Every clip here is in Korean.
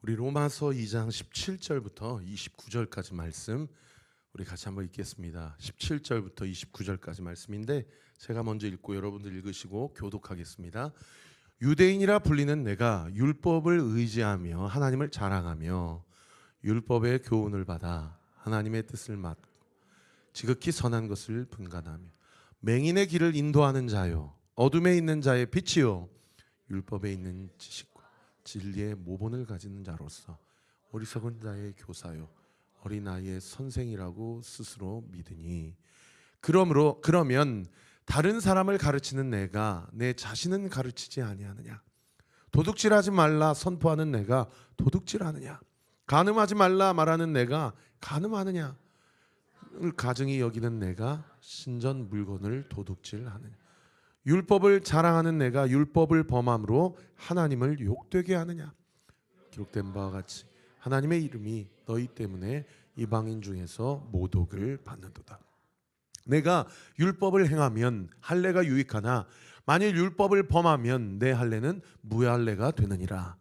우리 로마서 2장 17절부터 29절까지 말씀 우리 같이 한번 읽겠습니다. 17절부터 29절까지 말씀인데 제가 먼저 읽고 여러분들 읽으시고 교독하겠습니다. 유대인이라 불리는 내가 율법을 의지하며 하나님을 자랑하며 율법의 교훈을 받아 하나님의 뜻을 맡고 지극히 선한 것을 분간하며 맹인의 길을 인도하는 자요 어둠에 있는 자의 빛이요 율법에 있는 지식과 진리의 모본을 가진 자로서 어리석은 자의 교사요 어린아이의 선생이라고 스스로 믿으니 그러면 다른 사람을 가르치는 내가 내 자신은 가르치지 아니하느냐? 도둑질하지 말라 선포하는 내가 도둑질하느냐? 간음하지 말라 말하는 내가 간음하느냐? 가증히 여기는 내가 신전 물건을 도둑질하느냐? 율법을 자랑하는 내가 율법을 범함으로 하나님을 욕되게 하느냐? 기록된 바와 같이 하나님의 이름이 너희 때문에 이방인 중에서 모독을 받는도다. 내가 율법을 행하면 할례가 유익하나 만일 율법을 범하면 내 할례는 무할례가 되느니라.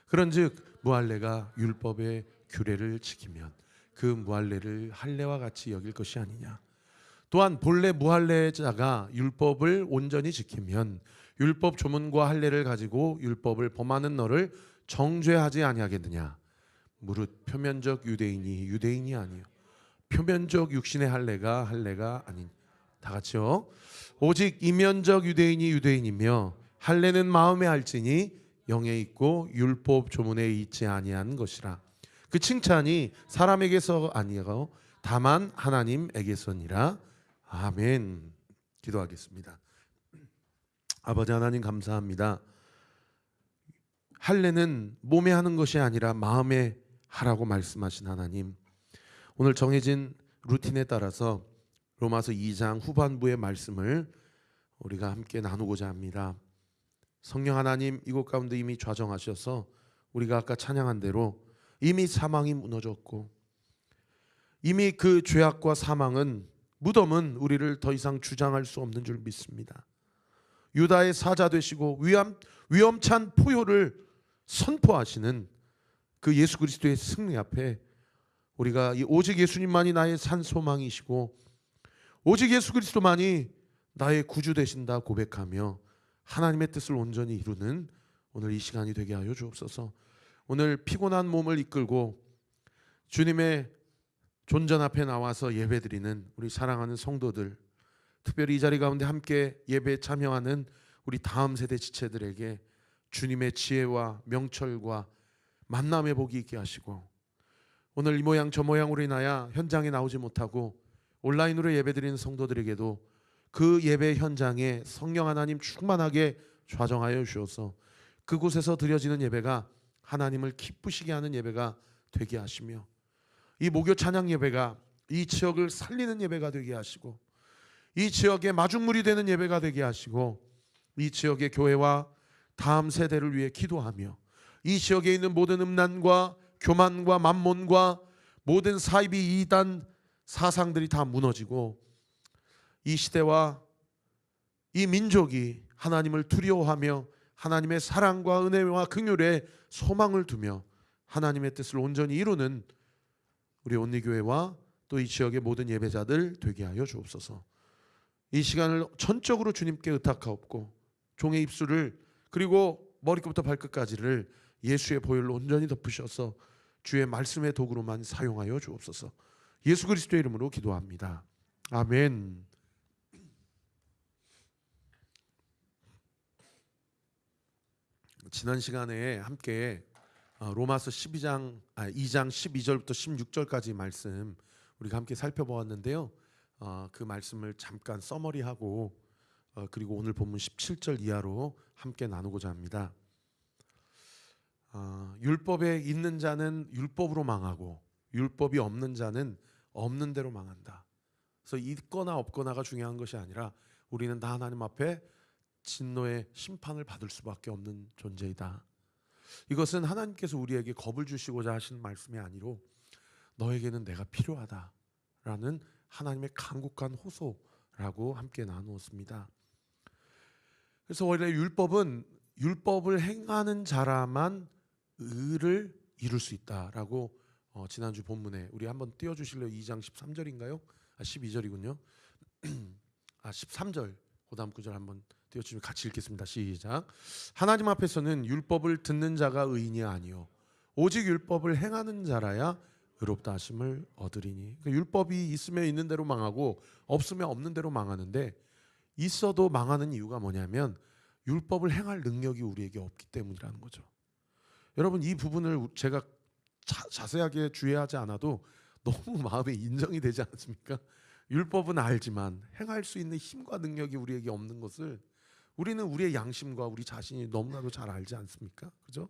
그런즉 무할례가 율법의 규례를 지키면 그 무할례를 할례와 같이 여길 것이 아니냐. 또한 본래 무할례자가 율법을 온전히 지키면 율법 조문과 할례를 가지고 율법을 범하는 너를 정죄하지 아니하겠느냐. 무릇 표면적 유대인이 유대인이 아니요 표면적 육신의 할례가 아닌 다 같이요. 오직 이면적 유대인이 유대인이며 할례는 마음에 할지니 영에 있고 율법 조문에 있지 아니한 것이라. 그 칭찬이 사람에게서 아니고 다만 하나님에게서니라. 아멘. 기도하겠습니다. 아버지 하나님 감사합니다. 할례는 몸에 하는 것이 아니라 마음에 하라고 말씀하신 하나님, 오늘 정해진 루틴에 따라서 로마서 2장 후반부의 말씀을 우리가 함께 나누고자 합니다. 성령 하나님 이곳 가운데 이미 좌정하셔서 우리가 아까 찬양한 대로 이미 사망이 무너졌고 이미 그 죄악과 사망은 무덤은 우리를 더 이상 주장할 수 없는 줄 믿습니다. 유다의 사자 되시고 위험찬 포효를 선포하시는 그 예수 그리스도의 승리 앞에 우리가 오직 예수님만이 나의 산 소망이시고 오직 예수 그리스도만이 나의 구주 되신다 고백하며 하나님의 뜻을 온전히 이루는 오늘 이 시간이 되게 하여 주옵소서. 오늘 피곤한 몸을 이끌고 주님의 존전 앞에 나와서 예배드리는 우리 사랑하는 성도들, 특별히 이 자리 가운데 함께 예배에 참여하는 우리 다음 세대 지체들에게 주님의 지혜와 명철과 만남의 복이 있게 하시고 오늘 이 모양 저 모양으로 인하여 현장에 나오지 못하고 온라인으로 예배드리는 성도들에게도 그 예배 현장에 성령 하나님 충만하게 좌정하여 주셔서 그곳에서 드려지는 예배가 하나님을 기쁘시게 하는 예배가 되게 하시며 이 목요 찬양 예배가 이 지역을 살리는 예배가 되게 하시고 이 지역의 마중물이 되는 예배가 되게 하시고 이 지역의 교회와 다음 세대를 위해 기도하며 이 지역에 있는 모든 음란과 교만과 만몬과 모든 사이비 이단 사상들이 다 무너지고 이 시대와 이 민족이 하나님을 두려워하며 하나님의 사랑과 은혜와 긍휼에 소망을 두며 하나님의 뜻을 온전히 이루는 우리 온리교회와 또 이 지역의 모든 예배자들 되게 하여 주옵소서. 이 시간을 전적으로 주님께 의탁하옵고 종의 입술을 그리고 머리끝부터 발끝까지를 예수의 보혈로 온전히 덮으셔서 주의 말씀의 도구로만 사용하여 주옵소서. 예수 그리스도의 이름으로 기도합니다. 아멘. 지난 시간에 함께 로마서 2장 12절부터 16절까지 말씀 우리가 함께 살펴보았는데요. 그 말씀을 잠깐 서머리하고 그리고 오늘 본문 17절 이하로 함께 나누고자 합니다. 율법에 있는 자는 율법으로 망하고 율법이 없는 자는 없는 대로 망한다. 그래서 있거나 없거나가 중요한 것이 아니라 우리는 다 하나님 앞에 진노의 심판을 받을 수밖에 없는 존재이다. 이것은 하나님께서 우리에게 겁을 주시고자 하신 말씀이 아니로 너에게는 내가 필요하다라는 하나님의 간곡한 호소라고 함께 나누었습니다. 그래서 원래 율법은 율법을 행하는 자라만 의를 이룰 수 있다라고 지난주 본문에 우리 한번 띄워주실래요? 2장 13절인가요? 12절이군요. 13절 그 다음 구절 한번 띄워주시면 같이 읽겠습니다. 시작. 하나님 앞에서는 율법을 듣는 자가 의인이 아니요 오직 율법을 행하는 자라야 의롭다 하심을 얻으리니. 그러니까 율법이 있으면 있는 대로 망하고 없으면 없는 대로 망하는데, 있어도 망하는 이유가 뭐냐면 율법을 행할 능력이 우리에게 없기 때문이라는 거죠. 여러분, 이 부분을 제가 자세하게 주의하지 않아도 너무 마음에 인정이 되지 않습니까? 율법은 알지만 행할 수 있는 힘과 능력이 우리에게 없는 것을 우리는 우리의 양심과 우리 자신이 너무나도 잘 알지 않습니까? 그죠?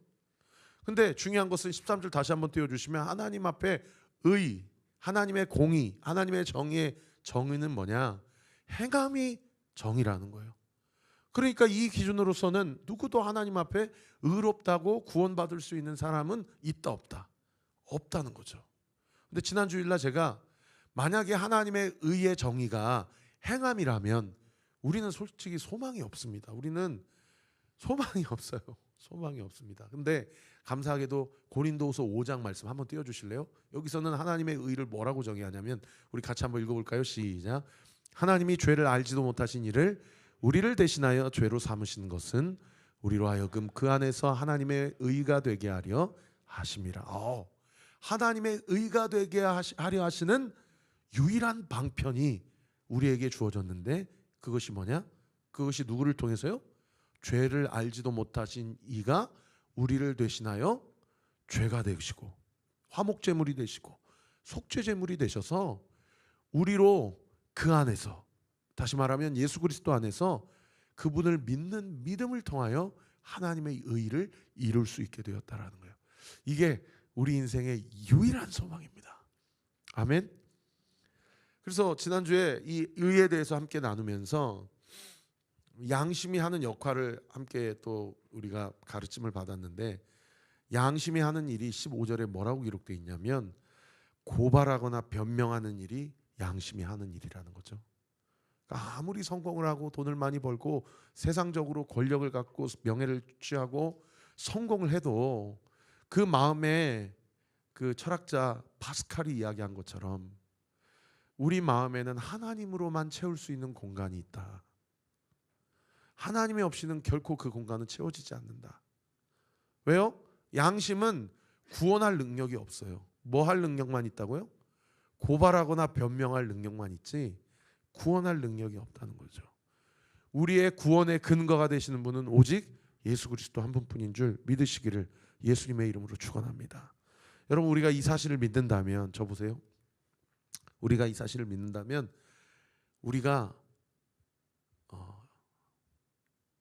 근데 중요한 것은 13절 다시 한번 띄워주시면, 하나님 앞에 의, 하나님의 공의, 하나님의 정의의 정의는 뭐냐? 행함이 정의라는 거예요. 그러니까 이 기준으로서는 누구도 하나님 앞에 의롭다고 구원받을 수 있는 사람은 있다 없다? 없다는 거죠. 근데 지난 주일날 제가 만약에 하나님의 의의 정의가 행함이라면 우리는 솔직히 소망이 없습니다. 우리는 소망이 없어요. 소망이 없습니다. 근데 감사하게도 고린도후서 5장 말씀 한번 띄워주실래요? 여기서는 하나님의 의를 뭐라고 정의하냐면, 우리 같이 한번 읽어볼까요? 시작. 하나님이 죄를 알지도 못하신 이를 우리를 대신하여 죄로 삼으신 것은 우리로 하여금 그 안에서 하나님의 의가 되게 하려 하심이라. 하나님의 의가 되게 하려 하시는 유일한 방편이 우리에게 주어졌는데, 그것이 뭐냐? 그것이 누구를 통해서요? 죄를 알지도 못하신 이가 우리를 대신하여 죄가 되시고 화목제물이 되시고 속죄제물이 되셔서 우리로 그 안에서, 다시 말하면 예수 그리스도 안에서 그분을 믿는 믿음을 통하여 하나님의 의를 이룰 수 있게 되었다라는 거예요. 이게 우리 인생의 유일한 소망입니다. 아멘. 그래서 지난주에 이 의에 대해서 함께 나누면서 양심이 하는 역할을 함께 또 우리가 가르침을 받았는데, 양심이 하는 일이 15절에 뭐라고 기록되어 있냐면, 고발하거나 변명하는 일이 양심이 하는 일이라는 거죠. 그러니까 아무리 성공을 하고 돈을 많이 벌고 세상적으로 권력을 갖고 명예를 취하고 성공을 해도 그 마음에, 그 철학자 파스칼이 이야기한 것처럼 우리 마음에는 하나님으로만 채울 수 있는 공간이 있다. 하나님이 없이는 결코 그 공간은 채워지지 않는다. 왜요? 양심은 구원할 능력이 없어요. 뭐 할 능력만 있다고요? 고발하거나 변명할 능력만 있지 구원할 능력이 없다는 거죠. 우리의 구원의 근거가 되시는 분은 오직 예수 그리스도 한 분뿐인 줄 믿으시기를 예수님의 이름으로 축원합니다. 여러분, 우리가 이 사실을 믿는다면, 저 보세요. 우리가 이 사실을 믿는다면 우리가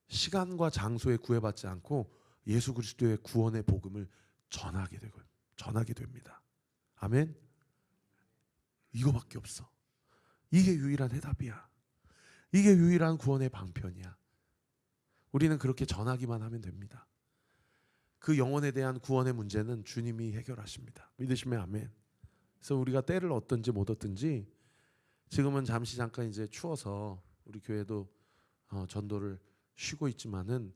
시간과 장소에 구애받지 않고 예수 그리스도의 구원의 복음을 전하게 됩니다. 아멘. 이거밖에 없어. 이게 유일한 해답이야. 이게 유일한 구원의 방편이야. 우리는 그렇게 전하기만 하면 됩니다. 그 영혼에 대한 구원의 문제는 주님이 해결하십니다. 믿으시면 아멘. 그래서 우리가 때를 얻든지 못 얻든지, 지금은 잠시 잠깐 이제 추워서 우리 교회도 전도를 쉬고 있지만은,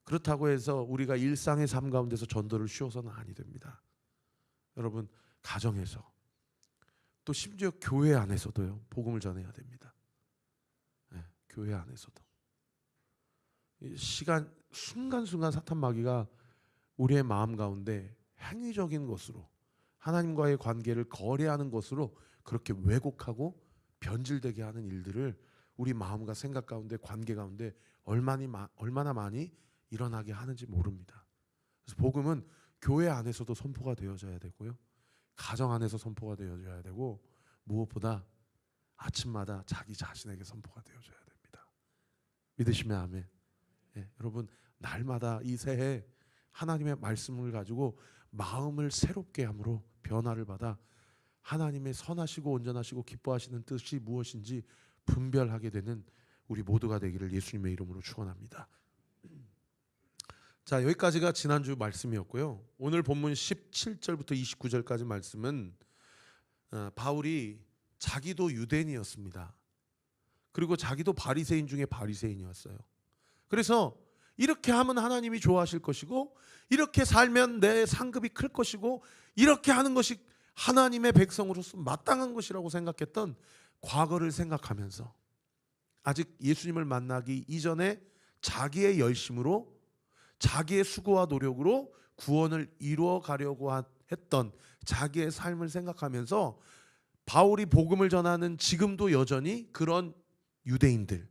그렇다고 해서 우리가 일상의 삶 가운데서 전도를 쉬어서는 아니 됩니다. 여러분, 가정에서 또 심지어 교회 안에서도요, 복음을 전해야 됩니다. 네, 교회 안에서도. 순간순간 사탄 마귀가 우리의 마음 가운데 행위적인 것으로, 하나님과의 관계를 거래하는 것으로 그렇게 왜곡하고 변질되게 하는 일들을 우리 마음과 생각 가운데, 관계 가운데 얼마나 많이 일어나게 하는지 모릅니다. 그래서 복음은 교회 안에서도 선포가 되어져야 되고요, 가정 안에서 선포가 되어져야 되고, 무엇보다 아침마다 자기 자신에게 선포가 되어져야 됩니다. 믿으시면 아멘. 예, 여러분, 날마다 이 새해 하나님의 말씀을 가지고 마음을 새롭게 함으로 변화를 받아 하나님의 선하시고 온전하시고 기뻐하시는 뜻이 무엇인지 분별하게 되는 우리 모두가 되기를 예수님의 이름으로 축원합니다. 자, 여기까지가 지난주 말씀이었고요. 오늘 본문 17절부터 29절까지 말씀은 바울이 자기도 유대인이었습니다. 그리고 자기도 바리새인 중에 바리새인이었어요. 그래서 이렇게 하면 하나님이 좋아하실 것이고, 이렇게 살면 내 상급이 클 것이고, 이렇게 하는 것이 하나님의 백성으로서 마땅한 것이라고 생각했던 과거를 생각하면서 아직 예수님을 만나기 이전에 자기의 열심으로, 자기의 수고와 노력으로 구원을 이루어 가려고 했던 자기의 삶을 생각하면서 바울이 복음을 전하는 지금도 여전히 그런 유대인들,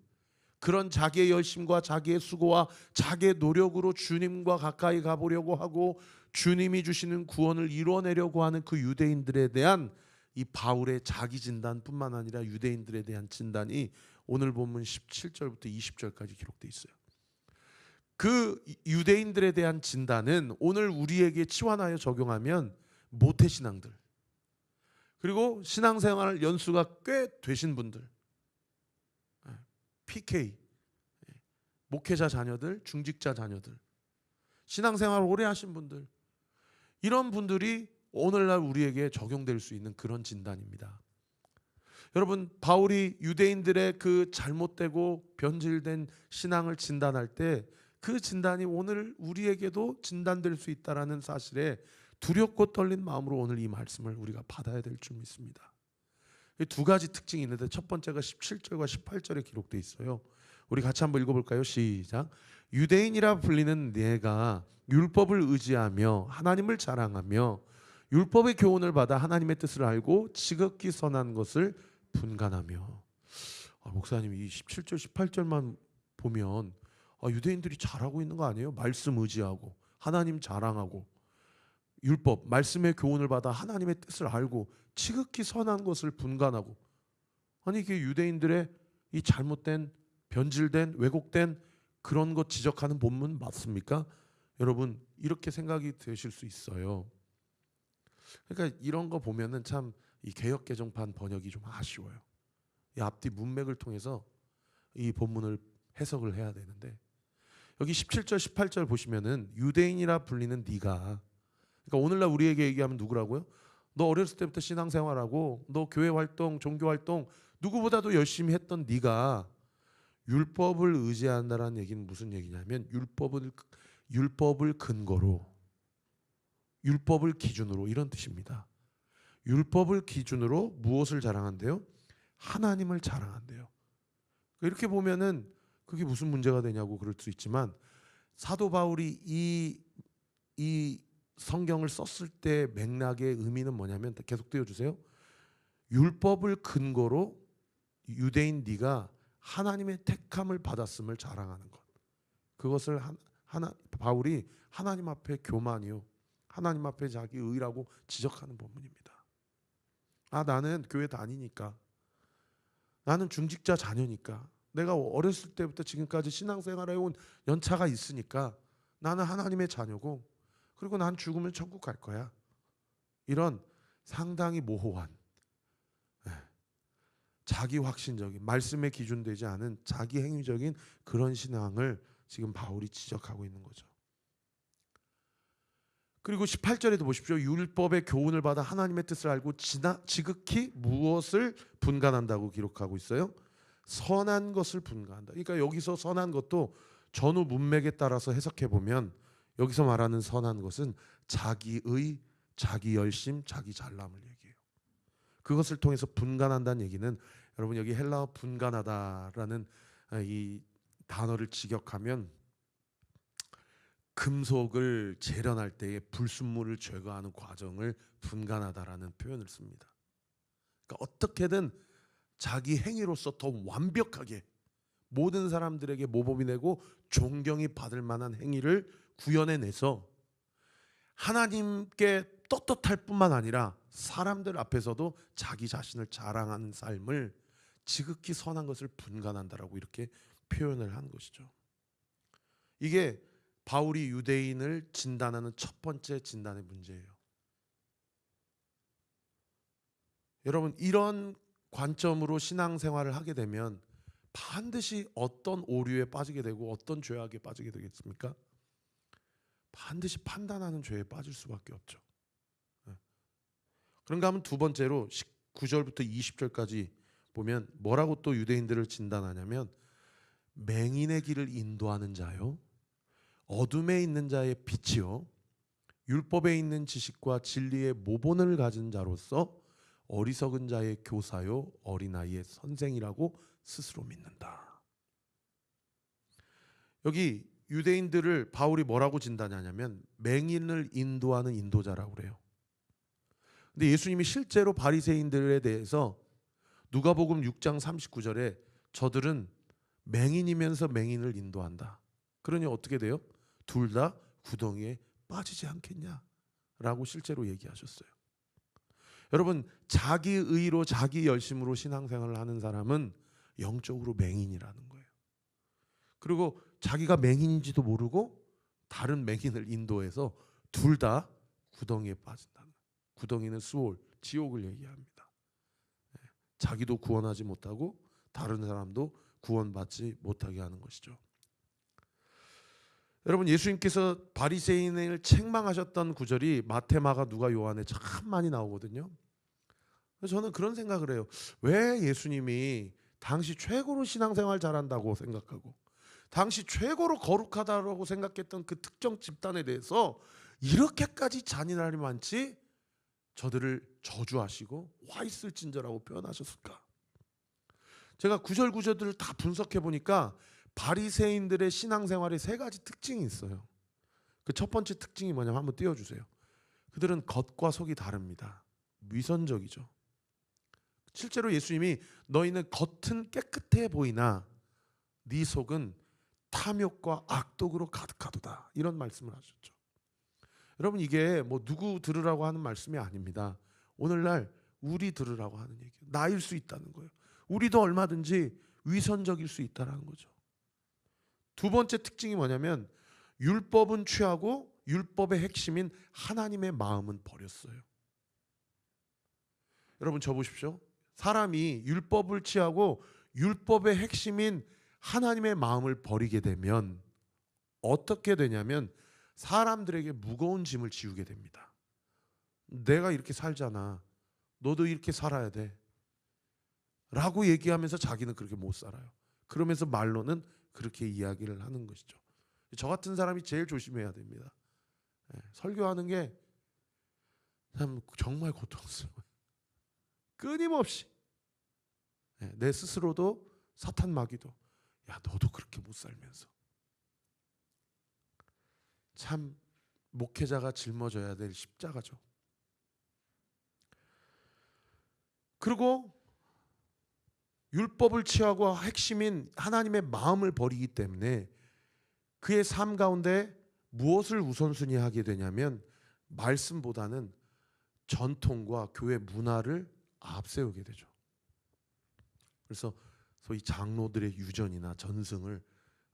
그런 자기의 열심과 자기의 수고와 자기의 노력으로 주님과 가까이 가보려고 하고 주님이 주시는 구원을 이루어내려고 하는 그 유대인들에 대한 이 바울의 자기 진단뿐만 아니라 유대인들에 대한 진단이 오늘 본문 17절부터 20절까지 기록되어 있어요. 그 유대인들에 대한 진단은 오늘 우리에게 치환하여 적용하면 모태신앙들, 그리고 신앙생활 연수가 꽤 되신 분들, PK, 목회자 자녀들, 중직자 자녀들, 신앙생활 오래 하신 분들, 이런 분들이 오늘날 우리에게 적용될 수 있는 그런 진단입니다. 여러분, 바울이 유대인들의 그 잘못되고 변질된 신앙을 진단할 때 그 진단이 오늘 우리에게도 진단될 수 있다는 사실에 두렵고 떨린 마음으로 오늘 이 말씀을 우리가 받아야 될 줄 믿습니다. 두 가지 특징이 있는데 첫 번째가 17절과 18절에 기록되어 있어요. 우리 같이 한번 읽어볼까요? 시작. 유대인이라 불리는 내가 율법을 의지하며 하나님을 자랑하며 율법의 교훈을 받아 하나님의 뜻을 알고 지극히 선한 것을 분간하며. 목사님, 이 17절 18절만 보면 유대인들이 잘하고 있는 거 아니에요? 말씀 의지하고 하나님 자랑하고 율법, 말씀의 교훈을 받아 하나님의 뜻을 알고 지극히 선한 것을 분간하고. 아니, 이게 유대인들의 이 잘못된, 변질된, 왜곡된 그런 것 지적하는 본문 맞습니까? 여러분, 이렇게 생각이 되실 수 있어요. 그러니까 이런 거 보면은 참 이 개역개정판 번역이 좀 아쉬워요. 이 앞뒤 문맥을 통해서 이 본문을 해석을 해야 되는데, 여기 17절 18절 보시면은 유대인이라 불리는 네가, 그러니까 오늘날 우리에게 얘기하면 누구라고요? 너 어렸을 때부터 신앙생활하고 너 교회 활동, 종교 활동 누구보다도 열심히 했던 네가 율법을 의지한다라는 얘기는 무슨 얘기냐면 율법을 근거로, 율법을 기준으로, 이런 뜻입니다. 율법을 기준으로 무엇을 자랑한대요? 하나님을 자랑한대요. 이렇게 보면은 그게 무슨 문제가 되냐고 그럴 수 있지만, 사도 바울이 이 성경을 썼을 때 맥락의 의미는 뭐냐면, 계속 띄워주세요. 율법을 근거로 유대인 네가 하나님의 택함을 받았음을 자랑하는 것, 그것을 바울이 하나님 앞에 교만이요, 하나님 앞에 자기 의라고 지적하는 본문입니다. 나는 교회 다니니까, 나는 중직자 자녀니까, 내가 어렸을 때부터 지금까지 신앙생활 해온 연차가 있으니까 나는 하나님의 자녀고, 그리고 난 죽으면 천국 갈 거야. 이런 상당히 모호한, 자기 확신적인, 말씀에 기준되지 않은 자기 행위적인 그런 신앙을 지금 바울이 지적하고 있는 거죠. 그리고 18절에도 보십시오. 율법의 교훈을 받아 하나님의 뜻을 알고 지극히 무엇을 분간한다고 기록하고 있어요? 선한 것을 분간한다. 그러니까 여기서 선한 것도 전후 문맥에 따라서 해석해 보면 여기서 말하는 선한 것은 자기의, 자기 열심, 자기 잘남을 얘기해요. 그것을 통해서 분간한다는 얘기는, 여러분 여기 헬라어 분간하다라는 이 단어를 직역하면 금속을 재련할 때에 불순물을 제거하는 과정을 분간하다라는 표현을 씁니다. 그러니까 어떻게든 자기 행위로서 더 완벽하게 모든 사람들에게 모범이 되고 존경이 받을 만한 행위를 구현해내서 하나님께 떳떳할 뿐만 아니라 사람들 앞에서도 자기 자신을 자랑하는 삶을 지극히 선한 것을 분간한다라고 이렇게 표현을 한 것이죠. 이게 바울이 유대인을 진단하는 첫 번째 진단의 문제예요. 여러분, 이런 관점으로 신앙생활을 하게 되면 반드시 어떤 오류에 빠지게 되고 어떤 죄악에 빠지게 되겠습니까? 반드시 판단하는 죄에 빠질 수밖에 없죠. 그런가 하면 두 번째로 19절부터 20절까지 보면 뭐라고 또 유대인들을 진단하냐면, 맹인의 길을 인도하는 자요, 어둠에 있는 자의 빛이요 율법에 있는 지식과 진리의 모본을 가진 자로서 어리석은 자의 교사요 어린아이의 선생이라고 스스로 믿는다. 여기 유대인들을 바울이 뭐라고 진단하냐면 맹인을 인도하는 인도자라고 그래요. 근데 예수님이 실제로 바리새인들에 대해서 누가복음 6장 39절에 저들은 맹인이면서 맹인을 인도한다. 그러니 어떻게 돼요? 둘 다 구덩이에 빠지지 않겠냐라고 실제로 얘기하셨어요. 여러분, 자기 의로 자기 열심으로 신앙생활을 하는 사람은 영적으로 맹인이라는 거예요. 그리고 자기가 맹인인지도 모르고 다른 맹인을 인도해서 둘 다 구덩이에 빠진다는 거예요. 구덩이는 수올, 지옥을 얘기합니다. 자기도 구원하지 못하고 다른 사람도 구원받지 못하게 하는 것이죠. 여러분, 예수님께서 바리새인을 책망하셨던 구절이 마태, 마가, 누가, 요한에 참 많이 나오거든요. 저는 그런 생각을 해요. 왜 예수님이 당시 최고로 신앙생활 잘한다고 생각하고 당시 최고로 거룩하다고 생각했던 그 특정 집단에 대해서 이렇게까지 잔인함이 많지 저들을 저주하시고 화 있을진저라고 표현하셨을까? 제가 구절구절들을 다 분석해 보니까 바리새인들의 신앙생활에 세 가지 특징이 있어요. 그 첫 번째 특징이 뭐냐면 한번 띄워주세요. 그들은 겉과 속이 다릅니다. 위선적이죠. 실제로 예수님이 너희는 겉은 깨끗해 보이나 네 속은 탐욕과 악독으로 가득하도다 이런 말씀을 하셨죠. 여러분, 이게 뭐 누구 들으라고 하는 말씀이 아닙니다. 오늘날 우리 들으라고 하는 얘기예요. 나일 수 있다는 거예요. 우리도 얼마든지 위선적일 수 있다는 거죠. 두 번째 특징이 뭐냐면 율법은 취하고 율법의 핵심인 하나님의 마음은 버렸어요. 여러분, 저 보십시오. 사람이 율법을 취하고 율법의 핵심인 하나님의 마음을 버리게 되면 어떻게 되냐면 사람들에게 무거운 짐을 지우게 됩니다. 내가 이렇게 살잖아. 너도 이렇게 살아야 돼. 라고 얘기하면서 자기는 그렇게 못 살아요. 그러면서 말로는 그렇게 이야기를 하는 것이죠. 저 같은 사람이 제일 조심해야 됩니다. 설교하는 게 참 정말 고통스러워요. 끊임없이 내 스스로도 사탄 마귀도 야 너도 그렇게 못 살면서 참 목회자가 짊어져야 될 십자가죠. 그리고 율법을 취하고 핵심인 하나님의 마음을 버리기 때문에 그의 삶 가운데 무엇을 우선순위 하게 되냐면 말씀보다는 전통과 교회 문화를 앞세우게 되죠. 그래서 소위 장로들의 유전이나 전승을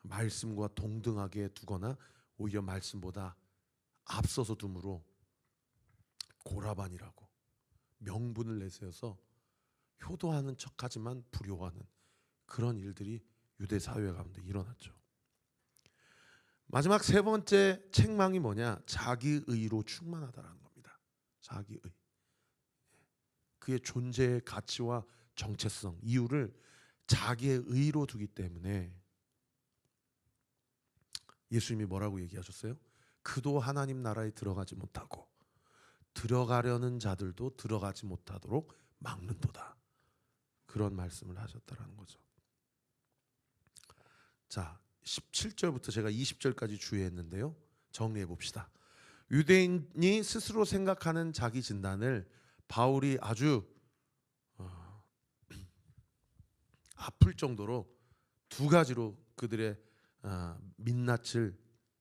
말씀과 동등하게 두거나 오히려 말씀보다 앞서서 둠으로 고라반이라고 명분을 내세워서 효도하는 척하지만 불효하는 그런 일들이 유대 사회 가운데 일어났죠. 마지막 세 번째 책망이 뭐냐? 자기의로 충만하다라는 겁니다. 자기의. 그의 존재의 가치와 정체성, 이유를 자기의 의로 두기 때문에 예수님이 뭐라고 얘기하셨어요? 그도 하나님 나라에 들어가지 못하고 들어가려는 자들도 들어가지 못하도록 막는도다. 그런 말씀을 하셨다라는 거죠. 자, 17절부터 제가 20절까지 주의했는데요. 정리해 봅시다. 유대인이 스스로 생각하는 자기 진단을 바울이 아주 아플 정도로 두 가지로 그들의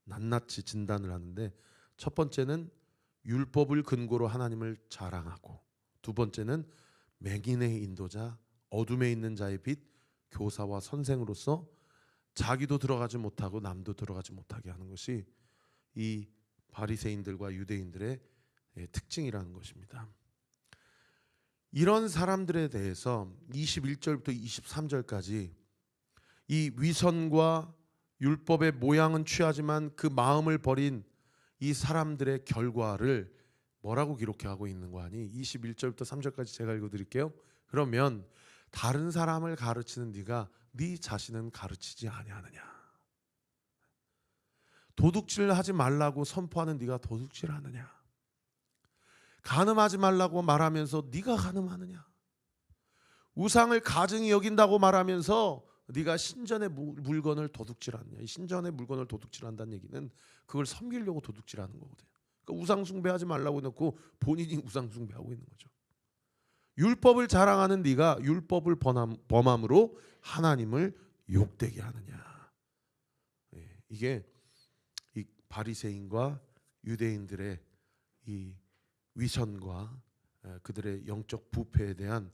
낱낱이 진단을 하는데, 첫 번째는 율법을 근거로 하나님을 자랑하고, 두 번째는 맹인의 인도자, 어둠에 있는 자의 빛, 교사와 선생으로서 자기도 들어가지 못하고 남도 들어가지 못하게 하는 것이 이 바리새인들과 유대인들의 특징이라는 것입니다. 이런 사람들에 대해서 21절부터 23절까지 이 위선과 율법의 모양은 취하지만 그 마음을 버린 이 사람들의 결과를 뭐라고 기록하고 있는 거 아니? 21절부터 3절까지 제가 읽어드릴게요. 그러면 다른 사람을 가르치는 네가 네 자신은 가르치지 아니하느냐? 도둑질하지 말라고 선포하는 네가 도둑질하느냐? 간음하지 말라고 말하면서 네가 간음하느냐? 우상을 가증히 여긴다고 말하면서 네가 신전의 물건을 도둑질하느냐? 이 신전의 물건을 도둑질한다는 얘기는 그걸 섬기려고 도둑질하는 거거든요. 그러니까 우상 숭배하지 말라고 해놓고 본인이 우상 숭배하고 있는 거죠. 율법을 자랑하는 네가 율법을 범함으로 하나님을 욕되게 하느냐? 이게 이 바리새인과 유대인들의 이 위선과 그들의 영적 부패에 대한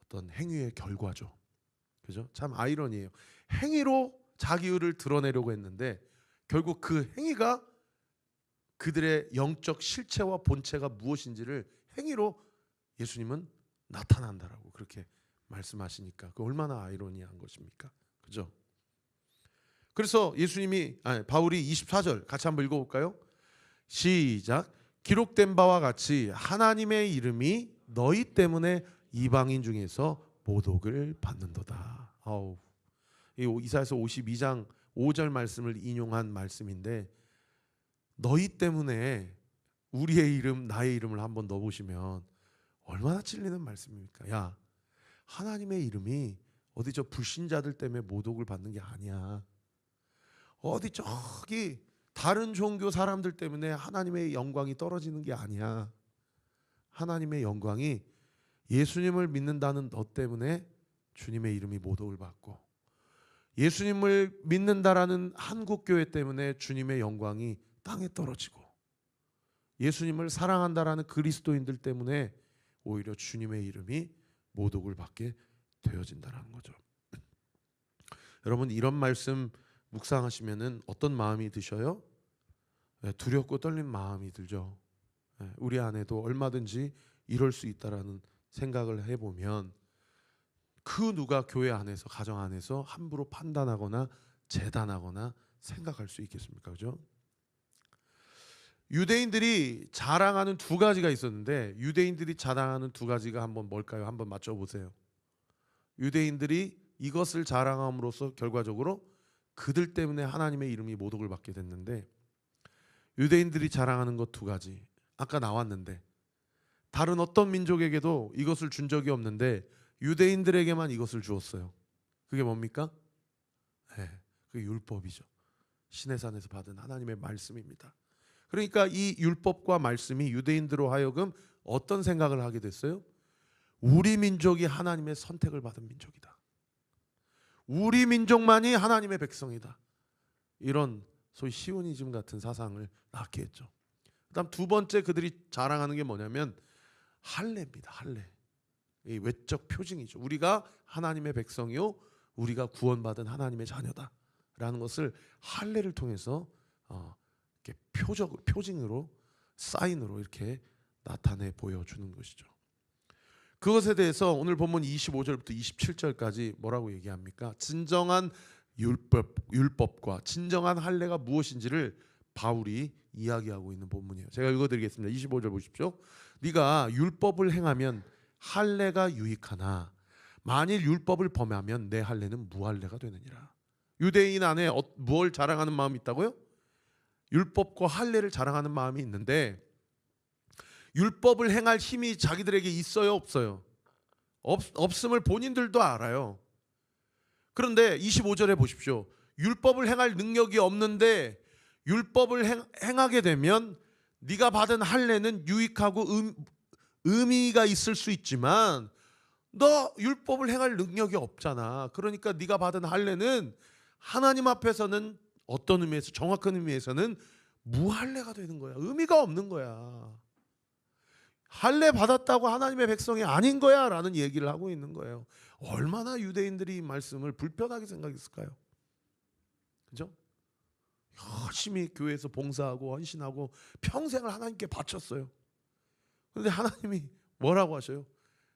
어떤 행위의 결과죠. 그죠? 참 아이러니해요. 행위로 자기 의를 드러내려고 했는데 결국 그 행위가 그들의 영적 실체와 본체가 무엇인지를 행위로 예수님은 나타난다라고 그렇게 말씀하시니까 그 얼마나 아이러니한 것입니까? 그죠? 그래서 바울이 24절 같이 한번 읽어볼까요? 시작. 기록된 바와 같이 하나님의 이름이 너희 때문에 이방인 중에서 모독을 받는도다. 이사야서 52장 5절 말씀을 인용한 말씀인데 너희 때문에 우리의 이름, 나의 이름을 한번 넣어보시면 얼마나 찔리는 말씀입니까? 야, 하나님의 이름이 어디 저 불신자들 때문에 모독을 받는 게 아니야. 어디 저기 다른 종교 사람들 때문에 하나님의 영광이 떨어지는 게 아니야. 하나님의 영광이 예수님을 믿는다는 너 때문에 주님의 이름이 모독을 받고 예수님을 믿는다라는 한국교회 때문에 주님의 영광이 땅에 떨어지고 예수님을 사랑한다라는 그리스도인들 때문에 오히려 주님의 이름이 모독을 받게 되어진다는 거죠. 여러분 이런 말씀 묵상하시면은 어떤 마음이 드셔요? 두렵고 떨린 마음이 들죠. 우리 안에도 얼마든지 이럴 수 있다라는 생각을 해보면 그 누가 교회 안에서 가정 안에서 함부로 판단하거나 재단하거나 생각할 수 있겠습니까? 그죠? 유대인들이 자랑하는 두 가지가 있었는데 유대인들이 자랑하는 두 가지가 한번 뭘까요? 한번 맞춰보세요. 유대인들이 이것을 자랑함으로써 결과적으로 그들 때문에 하나님의 이름이 모독을 받게 됐는데 유대인들이 자랑하는 것 두 가지 아까 나왔는데 다른 어떤 민족에게도 이것을 준 적이 없는데 유대인들에게만 이것을 주었어요. 그게 뭡니까? 그게 율법이죠. 시내산에서 받은 하나님의 말씀입니다. 그러니까 이 율법과 말씀이 유대인들로 하여금 어떤 생각을 하게 됐어요? 우리 민족이 하나님의 선택을 받은 민족이다. 우리 민족만이 하나님의 백성이다. 이런 소위 시오니즘 같은 사상을 낳게 했죠. 그다음 두 번째 그들이 자랑하는 게 뭐냐면 할례입니다. 할례. 이 외적 표징이죠. 우리가 하나님의 백성이요 우리가 구원받은 하나님의 자녀다라는 것을 할례를 통해서 이렇게 표징으로 사인으로 이렇게 나타내 보여주는 것이죠. 그것에 대해서 오늘 본문 25절부터 27절까지 뭐라고 얘기합니까? 진정한 율법과 진정한 할례가 무엇인지를 바울이 이야기하고 있는 본문이에요. 제가 읽어드리겠습니다. 25절 보십시오. 네가 율법을 행하면 할례가 유익하나 만일 율법을 범하면 내 할례는 무할례가 되느니라. 유대인 안에 뭘 자랑하는 마음이 있다고요? 율법과 할례를 자랑하는 마음이 있는데 율법을 행할 힘이 자기들에게 있어요, 없어요? 없음을 본인들도 알아요. 그런데 25절에 보십시오. 율법을 행할 능력이 없는데 율법을 행하게 되면 네가 받은 할례는 유익하고 의미가 있을 수 있지만 너 율법을 행할 능력이 없잖아. 그러니까 네가 받은 할례는 하나님 앞에서는 어떤 의미에서 정확한 의미에서는 무할례가 되는 거야. 의미가 없는 거야. 할례 받았다고 하나님의 백성이 아닌 거야 라는 얘기를 하고 있는 거예요. 얼마나 유대인들이 이 말씀을 불편하게 생각했을까요? 그죠? 열심히 교회에서 봉사하고 헌신하고 평생을 하나님께 바쳤어요. 그런데 하나님이 뭐라고 하셔요?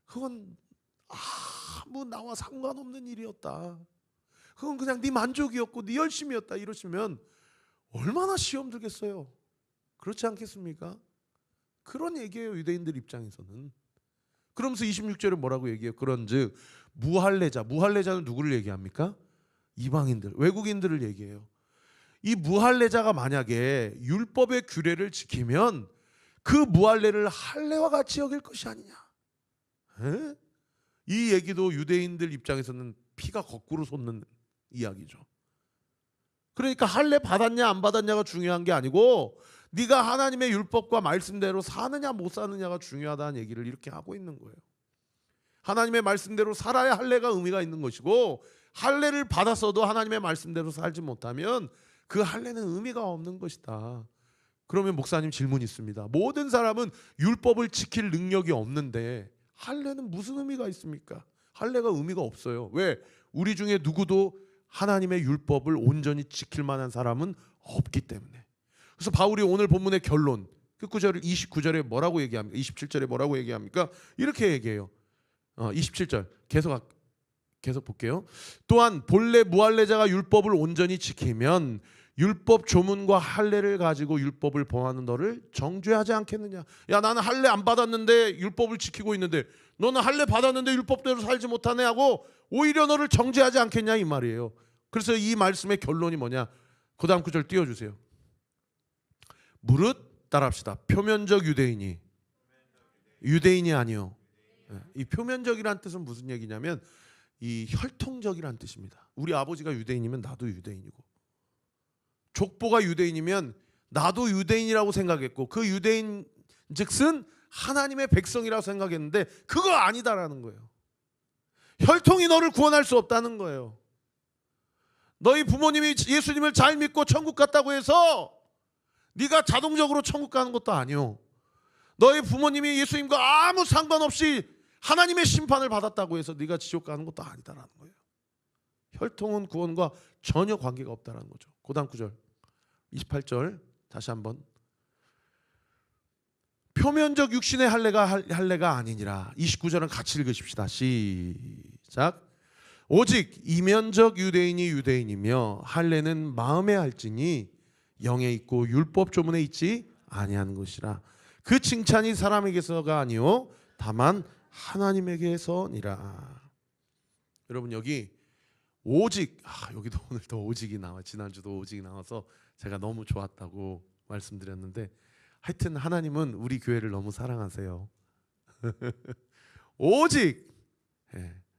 그건 아무 나와 상관없는 일이었다. 그건 그냥 네 만족이었고 네 열심이었다 이러시면 얼마나 시험 들겠어요? 그렇지 않겠습니까? 그런 얘기예요. 유대인들 입장에서는. 그러면서 26절에 뭐라고 얘기해요? 그런즉 무할례자는 누구를 얘기합니까? 이방인들, 외국인들을 얘기해요. 이 무할례자가 만약에 율법의 규례를 지키면 그 무할례를 할례와 같이 여길 것이 아니냐. 에? 이 얘기도 유대인들 입장에서는 피가 거꾸로 솟는 이야기죠. 그러니까 할례 받았냐 안 받았냐가 중요한 게 아니고 네가 하나님의 율법과 말씀대로 사느냐 못 사느냐가 중요하다는 얘기를 이렇게 하고 있는 거예요. 하나님의 말씀대로 살아야 할례가 의미가 있는 것이고, 할례를 받았어도 하나님의 말씀대로 살지 못하면 그 할례는 의미가 없는 것이다. 그러면 목사님 질문이 있습니다. 모든 사람은 율법을 지킬 능력이 없는데 할례는 무슨 의미가 있습니까? 할례가 의미가 없어요. 왜? 우리 중에 누구도 하나님의 율법을 온전히 지킬 만한 사람은 없기 때문에. 그래서 바울이 오늘 본문의 결론, 그 29절에 뭐라고 얘기합니까? 27절에 뭐라고 얘기합니까? 이렇게 얘기해요. 27절 계속 볼게요. 또한 본래 무할례자가 율법을 온전히 지키면 율법 조문과 할례를 가지고 율법을 범하는 너를 정죄하지 않겠느냐. 야, 나는 할례 안 받았는데 율법을 지키고 있는데 너는 할례 받았는데 율법대로 살지 못하네 하고 오히려 너를 정죄하지 않겠냐 이 말이에요. 그래서 이 말씀의 결론이 뭐냐? 그 다음 구절 띄워주세요. 무릇 따라합시다. 표면적 유대인이 아니요. 이 표면적이란 뜻은 무슨 얘기냐면 이 혈통적이란 뜻입니다. 우리 아버지가 유대인이면 나도 유대인이고, 족보가 유대인이면 나도 유대인이라고 생각했고, 그 유대인 즉슨 하나님의 백성이라고 생각했는데 그거 아니다라는 거예요. 혈통이 너를 구원할 수 없다는 거예요. 너희 부모님이 예수님을 잘 믿고 천국 갔다고 해서 네가 자동적으로 천국 가는 것도 아니요. 너희 부모님이 예수님과 아무 상관없이 하나님의 심판을 받았다고 해서 네가 지옥 가는 것도 아니다라는 거예요. 혈통은 구원과 전혀 관계가 없다라는 거죠. 그 다음 구절 28절 다시 한번. 표면적 육신의 할례가 아니니라. 29절은 같이 읽으십시다. 시작. 오직 이면적 유대인이 유대인이며 할례는 마음에 할지니 영에 있고 율법 조문에 있지 아니하는 것이라. 그 칭찬이 사람에게서가 아니요 다만 하나님에게서니라. 여러분 여기 오직, 여기도 오늘 더 오직이 나와. 지난주도 오직이 나와서 제가 너무 좋았다고 말씀드렸는데, 하여튼 하나님은 우리 교회를 너무 사랑하세요. 오직.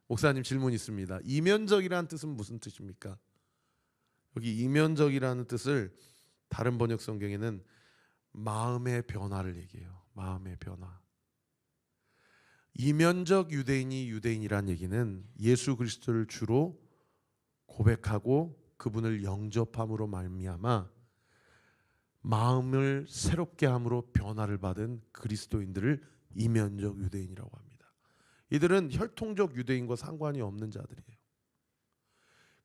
목사님 질문 있습니다. 이면적이라는 뜻은 무슨 뜻입니까? 여기 이면적이라는 뜻을 다른 번역 성경에는 마음의 변화를 얘기해요. 마음의 변화. 이면적 유대인이 유대인이란 얘기는 예수 그리스도를 주로 고백하고 그분을 영접함으로 말미암아 마음을 새롭게 함으로 변화를 받은 그리스도인들을 이면적 유대인이라고 합니다. 이들은 혈통적 유대인과 상관이 없는 자들이에요.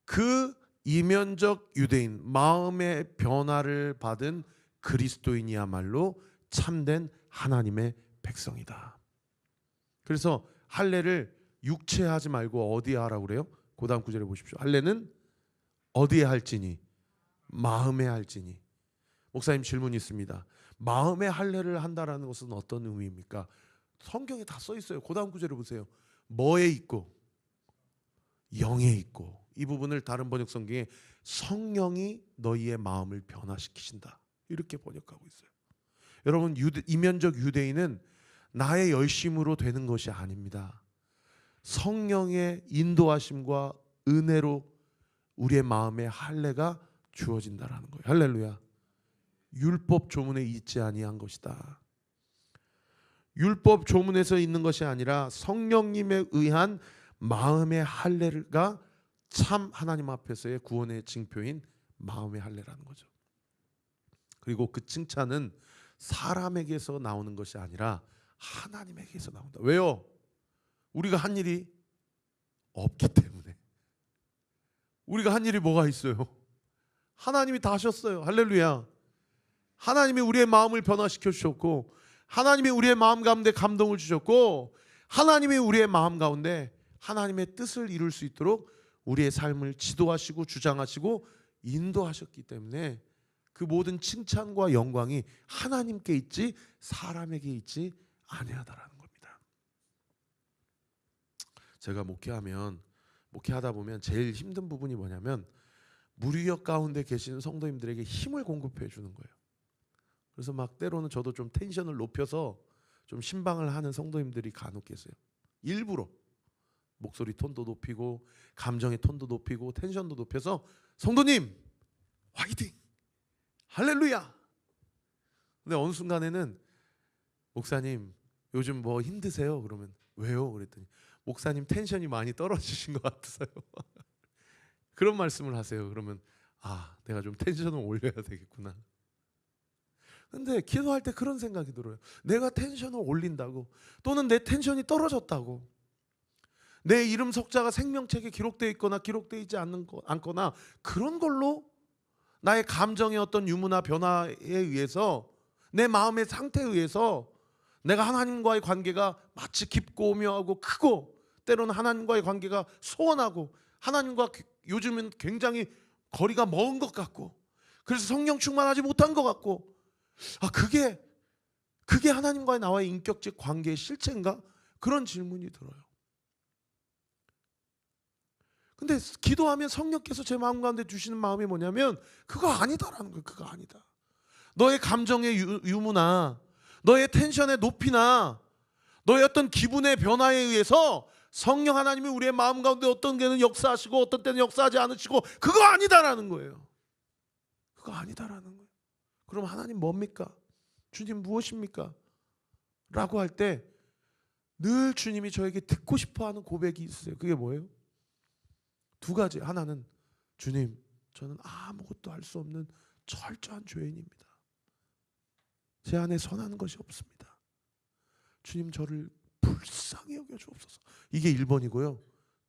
그 이면적 유대인, 마음의 변화를 받은 그리스도인이야말로 참된 하나님의 백성이다. 그래서 할례를 육체하지 말고 어디에 하라고 그래요? 그 다음 구절에 보십시오. 할례는 어디에 할지니 마음에 할지니. 목사님 질문이 있습니다. 마음의 할례를 한다라는 것은 어떤 의미입니까? 성경에 다 써 있어요. 그 다음 구절을 보세요. 뭐에 있고 영에 있고. 이 부분을 다른 번역 성경에 성령이 너희의 마음을 변화시키신다 이렇게 번역하고 있어요. 여러분 이면적 유대인은 나의 열심으로 되는 것이 아닙니다. 성령의 인도하심과 은혜로 우리의 마음에 할례가 주어진다라는 거예요. 할렐루야. 율법 조문에 있지 아니한 것이다. 율법 조문에서 있는 것이 아니라 성령님에 의한 마음의 할례가 참 하나님 앞에서의 구원의 징표인 마음의 할례라는 거죠. 그리고 그 칭찬은 사람에게서 나오는 것이 아니라 하나님에게서 나온다. 왜요? 우리가 한 일이 없기 때문에. 우리가 한 일이 뭐가 있어요? 하나님이 다 하셨어요. 할렐루야. 하나님이 우리의 마음을 변화시켜 주셨고, 하나님이 우리의 마음 가운데 감동을 주셨고, 하나님이 우리의 마음 가운데 하나님의 뜻을 이룰 수 있도록 우리의 삶을 지도하시고 주장하시고 인도하셨기 때문에 그 모든 칭찬과 영광이 하나님께 있지 사람에게 있지 아니하다라는 겁니다. 제가 목회하다 보면 제일 힘든 부분이 뭐냐면 무리역 가운데 계시는 성도님들에게 힘을 공급해 주는 거예요. 그래서 막 때로는 저도 좀 텐션을 높여서 좀 신방을 하는 성도님들이 간혹 계세요. 일부러 목소리 톤도 높이고 감정의 톤도 높이고 텐션도 높여서 성도님 화이팅 할렐루야. 근데 어느 순간에는 목사님 요즘 뭐 힘드세요? 그러면 왜요? 그랬더니 목사님 텐션이 많이 떨어지신 것 같아서요. 그런 말씀을 하세요. 그러면 아, 내가 좀 텐션을 올려야 되겠구나. 근데 기도할 때 그런 생각이 들어요. 내가 텐션을 올린다고, 또는 내 텐션이 떨어졌다고, 내 이름 석자가 생명책에 기록되어 있거나 기록되어 있지 않거나 그런 걸로 나의 감정의 어떤 유무나 변화에 의해서, 내 마음의 상태에 의해서 내가 하나님과의 관계가 마치 깊고 오묘하고 크고, 때로는 하나님과의 관계가 소원하고, 하나님과 요즘은 굉장히 거리가 먼 것 같고, 그래서 성령 충만하지 못한 것 같고, 아, 그게 하나님과의 나와의 인격적 관계의 실체인가? 그런 질문이 들어요. 근데 기도하면 성령께서 제 마음 가운데 주시는 마음이 뭐냐면 그거 아니다라는 거예요. 그거 아니다. 너의 감정의 유무나 너의 텐션의 높이나 너의 어떤 기분의 변화에 의해서 성령 하나님이 우리의 마음 가운데 어떤 때는 역사하시고 어떤 때는 역사하지 않으시고, 그거 아니다라는 거예요. 그거 아니다라는 거예요. 그럼 하나님 뭡니까? 주님 무엇입니까? 라고 할 때 늘 주님이 저에게 듣고 싶어하는 고백이 있어요. 그게 뭐예요? 두 가지. 하나는 주님, 저는 아무것도 할 수 없는 철저한 죄인입니다. 제 안에 선한 것이 없습니다. 주님, 저를 불쌍히 여겨 주옵소서. 이게 1번이고요.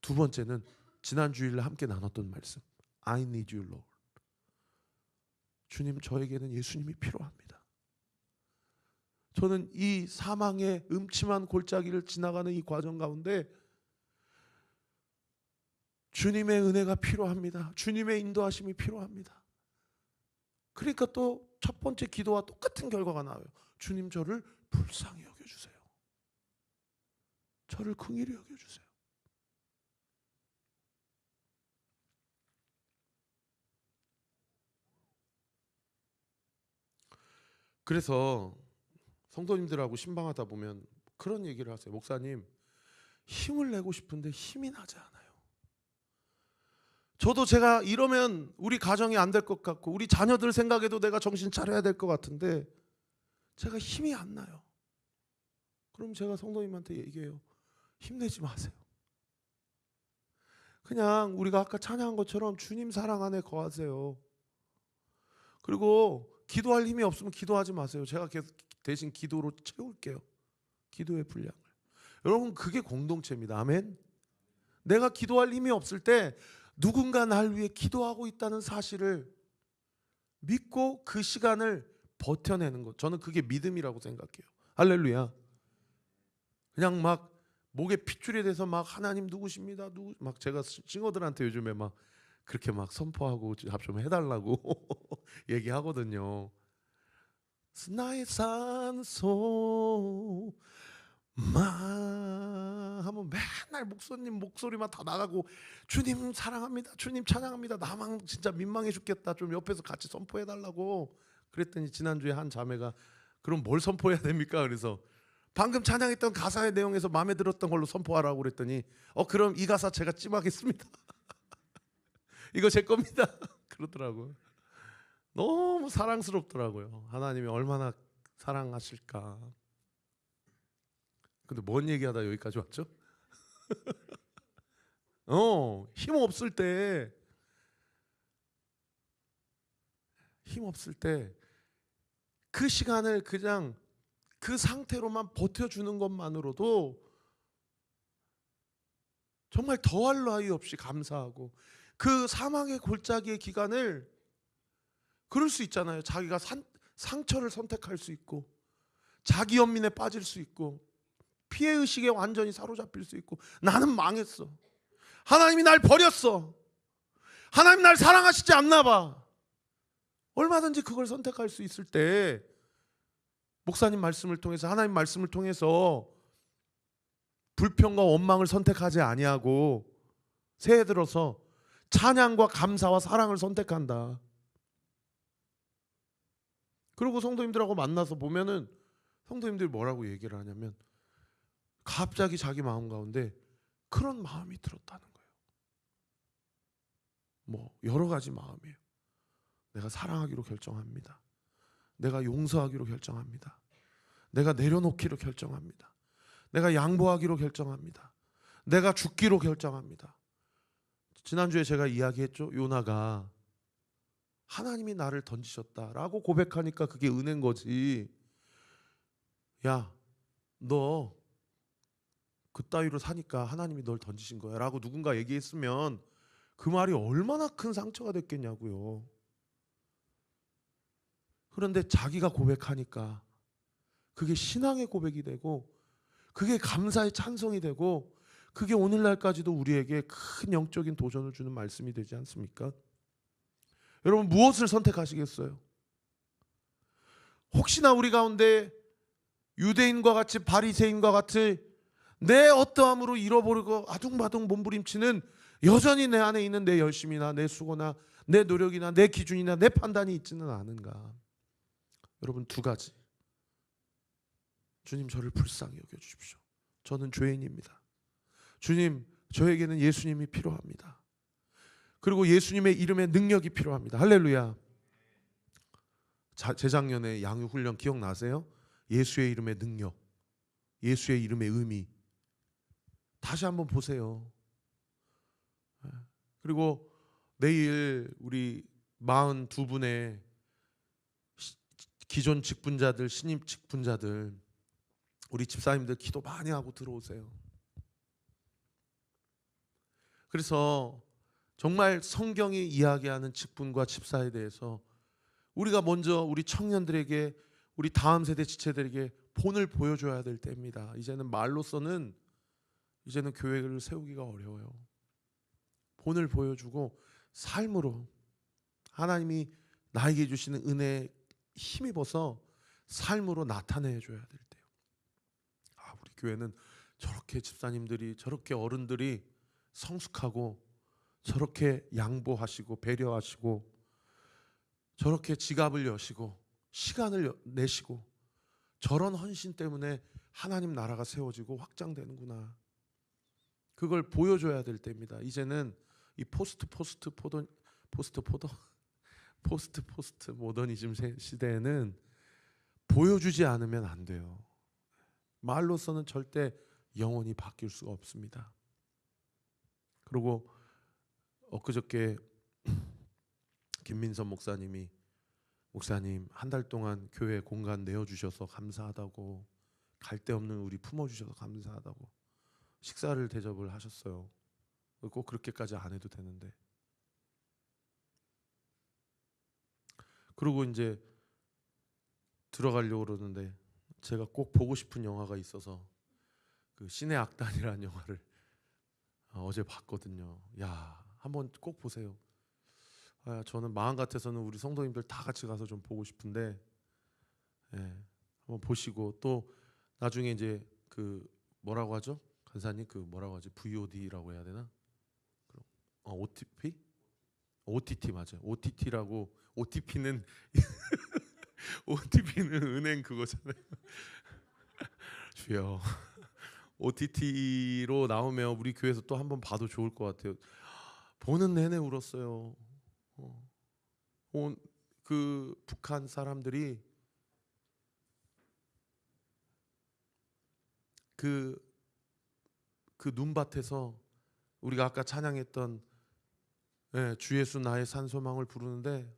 두 번째는 지난 주일에 함께 나눴던 말씀, I need you, Lord. 주님, 저에게는 예수님이 필요합니다. 저는 이 사망의 음침한 골짜기를 지나가는 이 과정 가운데 주님의 은혜가 필요합니다. 주님의 인도하심이 필요합니다. 그러니까 또 첫 번째 기도와 똑같은 결과가 나와요. 주님, 저를 불쌍히 여겨주세요. 저를 긍휼히 여겨주세요. 그래서 성도님들하고 신방하다 보면 그런 얘기를 하세요. 목사님, 힘을 내고 싶은데 힘이 나지 않아요. 저도 제가 이러면 우리 가정이 안 될 것 같고 우리 자녀들 생각에도 내가 정신 차려야 될 것 같은데 제가 힘이 안 나요. 그럼 제가 성도님한테 얘기해요. 힘내지 마세요. 그냥 우리가 아까 찬양한 것처럼 주님 사랑 안에 거하세요. 그리고 기도할 힘이 없으면 기도하지 마세요. 제가 대신 기도로 채울게요. 기도의 분량을. 여러분, 그게 공동체입니다. 아멘. 내가 기도할 힘이 없을 때 누군가 날 위해 기도하고 있다는 사실을 믿고 그 시간을 버텨내는 것, 저는 그게 믿음이라고 생각해요. 할렐루야. 그냥 막 목에 핏줄이 돼서 막 하나님 누구십니다, 막 제가 싱어들한테 요즘에 막 그렇게 막 선포하고 좀 해달라고 얘기하거든요. 나의 산소 하면 맨날 목사님 목소리만 다 나가고 주님 사랑합니다, 주님 찬양합니다. 나만 진짜 민망해 죽겠다. 좀 옆에서 같이 선포해달라고 그랬더니 지난주에 한 자매가 그럼 뭘 선포해야 됩니까? 그래서 방금 찬양했던 가사의 내용에서 마음에 들었던 걸로 선포하라고 그랬더니 그럼 이 가사 제가 찜하겠습니다. 이거 제 겁니다. 그러더라고요. 너무 사랑스럽더라고요. 하나님이 얼마나 사랑하실까. 근데 뭔 얘기하다 여기까지 왔죠? 힘 없을 때 그 시간을 그냥 그 상태로만 버텨주는 것만으로도 정말 더할 나위 없이 감사하고, 그 사망의 골짜기의 기간을 그럴 수 있잖아요. 자기가 상처를 선택할 수 있고, 자기 연민에 빠질 수 있고, 피해의식에 완전히 사로잡힐 수 있고, 나는 망했어, 하나님이 날 버렸어, 하나님 날 사랑하시지 않나 봐. 얼마든지 그걸 선택할 수 있을 때 목사님 말씀을 통해서, 하나님 말씀을 통해서 불평과 원망을 선택하지 아니하고 새해 들어서 찬양과 감사와 사랑을 선택한다. 그리고 성도님들하고 만나서 보면은 성도님들이 뭐라고 얘기를 하냐면 갑자기 자기 마음 가운데 그런 마음이 들었다는 거예요. 뭐 여러 가지 마음이에요. 내가 사랑하기로 결정합니다. 내가 용서하기로 결정합니다. 내가 내려놓기로 결정합니다. 내가 양보하기로 결정합니다. 내가 죽기로 결정합니다. 지난주에 제가 이야기했죠. 요나가 하나님이 나를 던지셨다라고 고백하니까 그게 은혜인 거지. 야, 너 그따위로 사니까 하나님이 널 던지신 거야 라고 누군가 얘기했으면 그 말이 얼마나 큰 상처가 됐겠냐고요. 그런데 자기가 고백하니까 그게 신앙의 고백이 되고 그게 감사의 찬송이 되고 그게 오늘날까지도 우리에게 큰 영적인 도전을 주는 말씀이 되지 않습니까? 여러분 무엇을 선택하시겠어요? 혹시나 우리 가운데 유대인과 같이 바리새인과 같이 내 어떠함으로 잃어버리고 아둥바둥 몸부림치는 여전히 내 안에 있는 내 열심이나 내 수고나 내 노력이나 내 기준이나 내 판단이 있지는 않은가? 여러분 두 가지. 주님 저를 불쌍히 여겨주십시오. 저는 죄인입니다. 주님 저에게는 예수님이 필요합니다. 그리고 예수님의 이름의 능력이 필요합니다. 할렐루야. 재작년에 양육훈련 기억나세요? 예수의 이름의 능력, 예수의 이름의 의미 다시 한번 보세요. 그리고 내일 우리 42분의 기존 직분자들, 신임 직분자들 우리 집사님들 기도 많이 하고 들어오세요. 그래서 정말 성경이 이야기하는 직분과 집사에 대해서 우리가 먼저 우리 청년들에게 우리 다음 세대 지체들에게 본을 보여줘야 될 때입니다. 이제는 말로서는 이제는 교회를 세우기가 어려워요. 본을 보여주고 삶으로 하나님이 나에게 주시는 은혜에 힘입어서 삶으로 나타내 줘야 될 때요. 우리 교회는 저렇게 집사님들이 저렇게 어른들이 성숙하고 저렇게 양보하시고 배려하시고 저렇게 지갑을 여시고 시간을 내시고 저런 헌신 때문에 하나님 나라가 세워지고 확장되는구나. 그걸 보여줘야 될 때입니다. 이제는 이 포스트 모더니즘 시대에는 보여주지 않으면 안 돼요. 말로서는 절대 영원히 바뀔 수가 없습니다. 그리고 엊그저께 김민선 목사님이 목사님 한 달 동안 교회 공간 내어주셔서 감사하다고 갈 데 없는 우리 품어주셔서 감사하다고 식사를 대접을 하셨어요. 꼭 그렇게까지 안 해도 되는데. 그리고 이제 들어가려고 그러는데 제가 꼭 보고 싶은 영화가 있어서 그 신의 악단이라는 영화를 어제 봤거든요. 야, 한번 꼭 보세요. 저는 마음 같아서는 우리 성도님들 다 같이 가서 좀 보고 싶은데, 한번 보시고 또 나중에 이제 그 뭐라고 하죠? 간사님 그 뭐라고 하지? VOD라고 해야 되나? OTP? OTT 맞아요. OTT라고 OTP는 OTP는 은행 그거잖아요. 주여. OTT로 나오면 우리 교회에서 또 한번 봐도 좋을 것 같아요. 보는 내내 울었어요. 그 북한 사람들이 그 눈밭에서 우리가 아까 찬양했던 주 예수 나의 산소망을 부르는데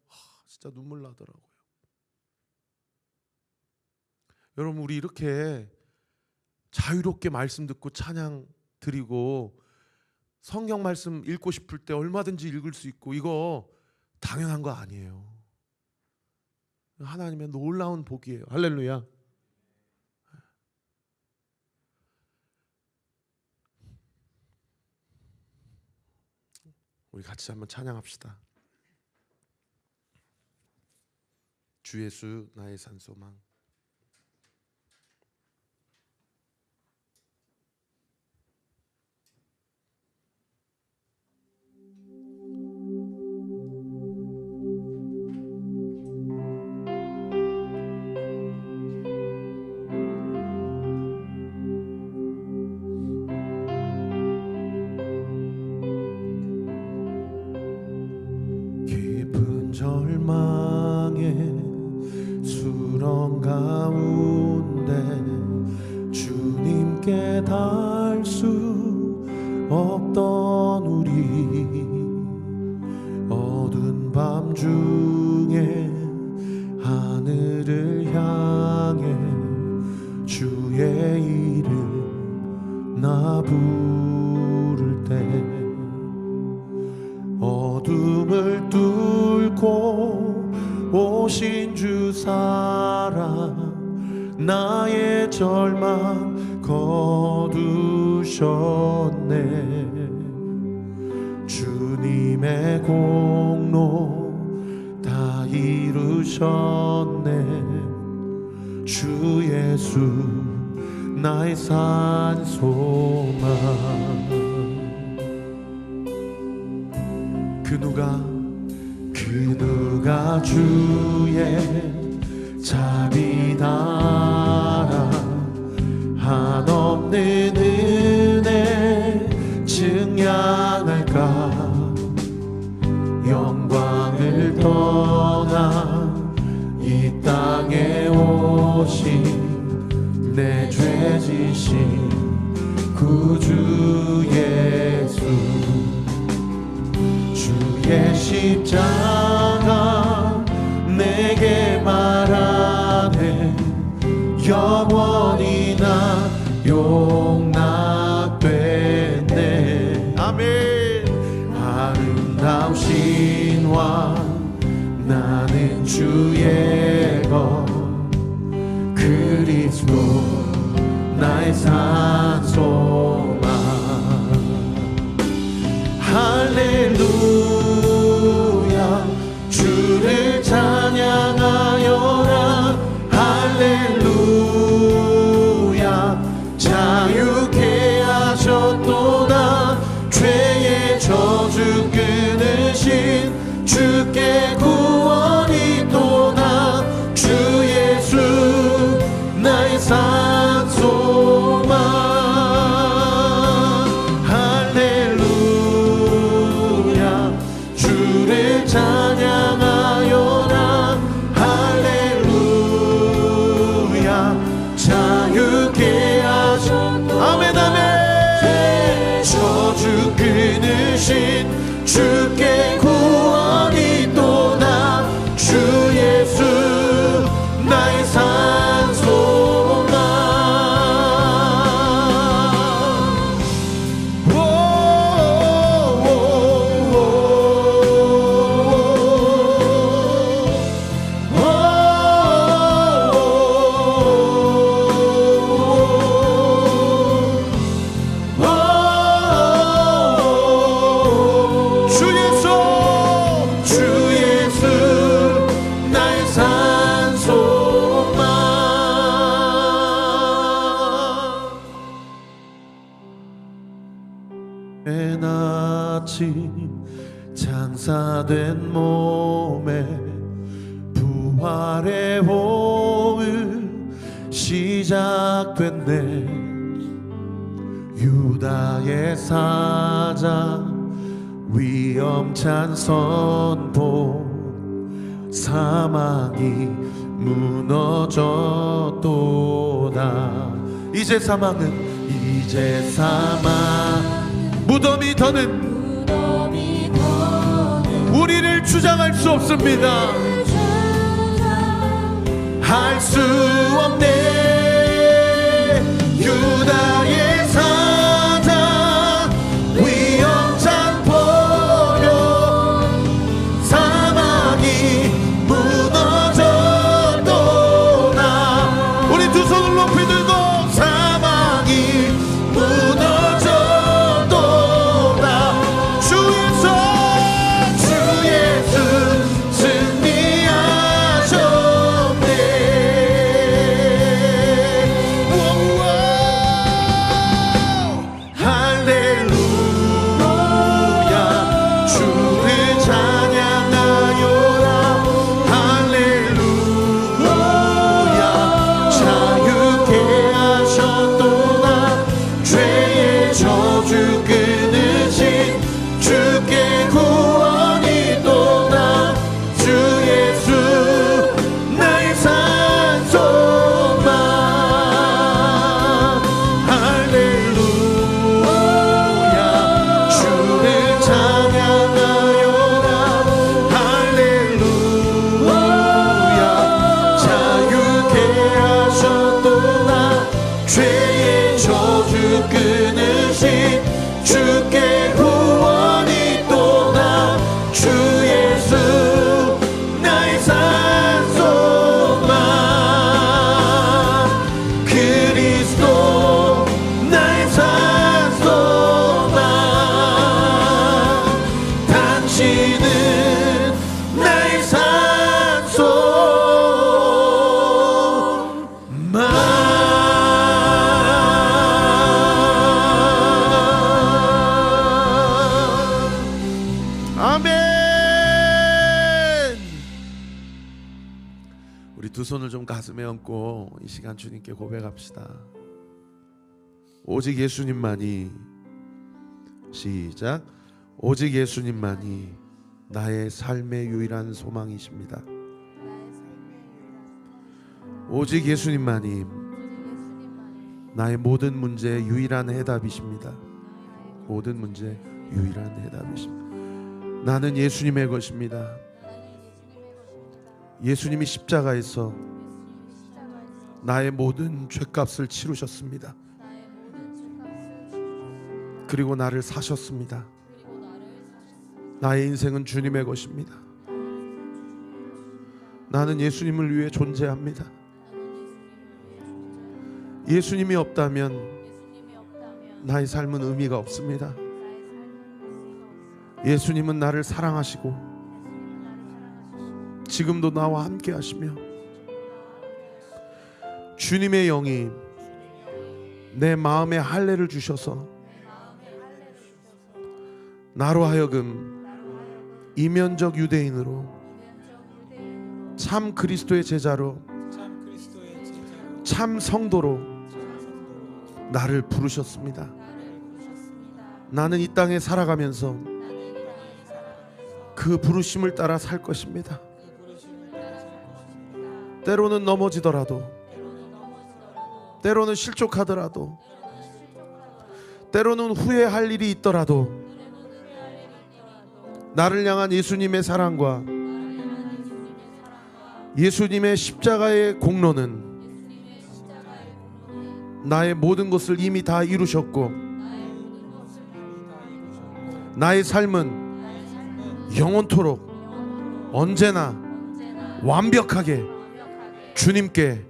진짜 눈물 나더라고요. 여러분 우리 이렇게 자유롭게 말씀 듣고 찬양 드리고 성경 말씀 읽고 싶을 때 얼마든지 읽을 수 있고 이거 당연한 거 아니에요. 하나님의 놀라운 복이에요. 할렐루야. 우리 같이 한번 찬양합시다. 주 예수 나의 산소망. 절망의 수렁 가운데 주님께 닿을 수 없던 우리, 어두운 밤 중에 하늘을 향해 주의 이름 나 부를 때, 어둠을 뚫고 오신 주 사랑 나의 절망 거두셨네. 주님의 공로 다 이루셨네. 주 예수 나의 산소망. 그 누가 주의 자비 따라 한없는 은혜 증량할까. 영광을 떠나 이 땅에 오신 내 죄 지신 구주 예수, 주의 십자가 내게 말하네. 영원히 나 용납됐네. 아멘. 아름다우신 왕 나는 주의 것, 그리스도 나의 산소망. 할렐루야 주를 찬양하여라. 할렐루야 자유케 하셨도다. 죄의 저주 끊으신 주께 구원이 있도다. 주 예수 나의 산소망. 할렐루야 주를 찬양하여라. 할렐루야 자유케 하셨도다. 아멘 아멘. 저주 끊으신 주께 구원이 있도다. 주 예수 나의 산소망. 장사된 몸에 부활의 호흡 시작됐네. 유다의 사자 위험찬 선포, 사망이 무너졌도다. 이제 사망 무덤이 더는 우리를 주장할 수 없습니다. 할 수 없네. 유다의 사자 위험찬 포효, 사망이 무너졌도다. 우리 두 손을 높이 들고 사망이 무너졌도다. 주 예수 승리하셨네. 두 손을 좀 가슴에 얹고 이 시간 주님께 고백합시다. 오직 예수님만이, 시작, 오직 예수님만이 나의 삶의 유일한 소망이십니다. 오직 예수님만이 나의 모든 문제의 유일한 해답이십니다. 모든 문제의 유일한 해답이십니다. 나는 예수님의 것입니다. 예수님이 십자가에서 나의 모든 죄값을 치르셨습니다. 그리고 나를 사셨습니다. 나의 인생은 주님의 것입니다. 나는 예수님을 위해 존재합니다. 예수님이 없다면 나의 삶은 의미가 없습니다. 예수님은 나를 사랑하시고 지금도 나와 함께 하시며 주님의 영이 내 마음에 할례를 주셔서 나로 하여금 이면적 유대인으로 참 그리스도의 제자로 참 성도로 나를 부르셨습니다. 나는 이 땅에 살아가면서 그 부르심을 따라 살 것입니다. 때로는 넘어지더라도, 때로는 실족하더라도, 때로는 후회할 일이 있더라도 나를 향한 예수님의 사랑과 예수님의 십자가의 공로는 나의 모든 것을 이미 다 이루셨고 나의 삶은 영원토록 언제나 완벽하게 주님께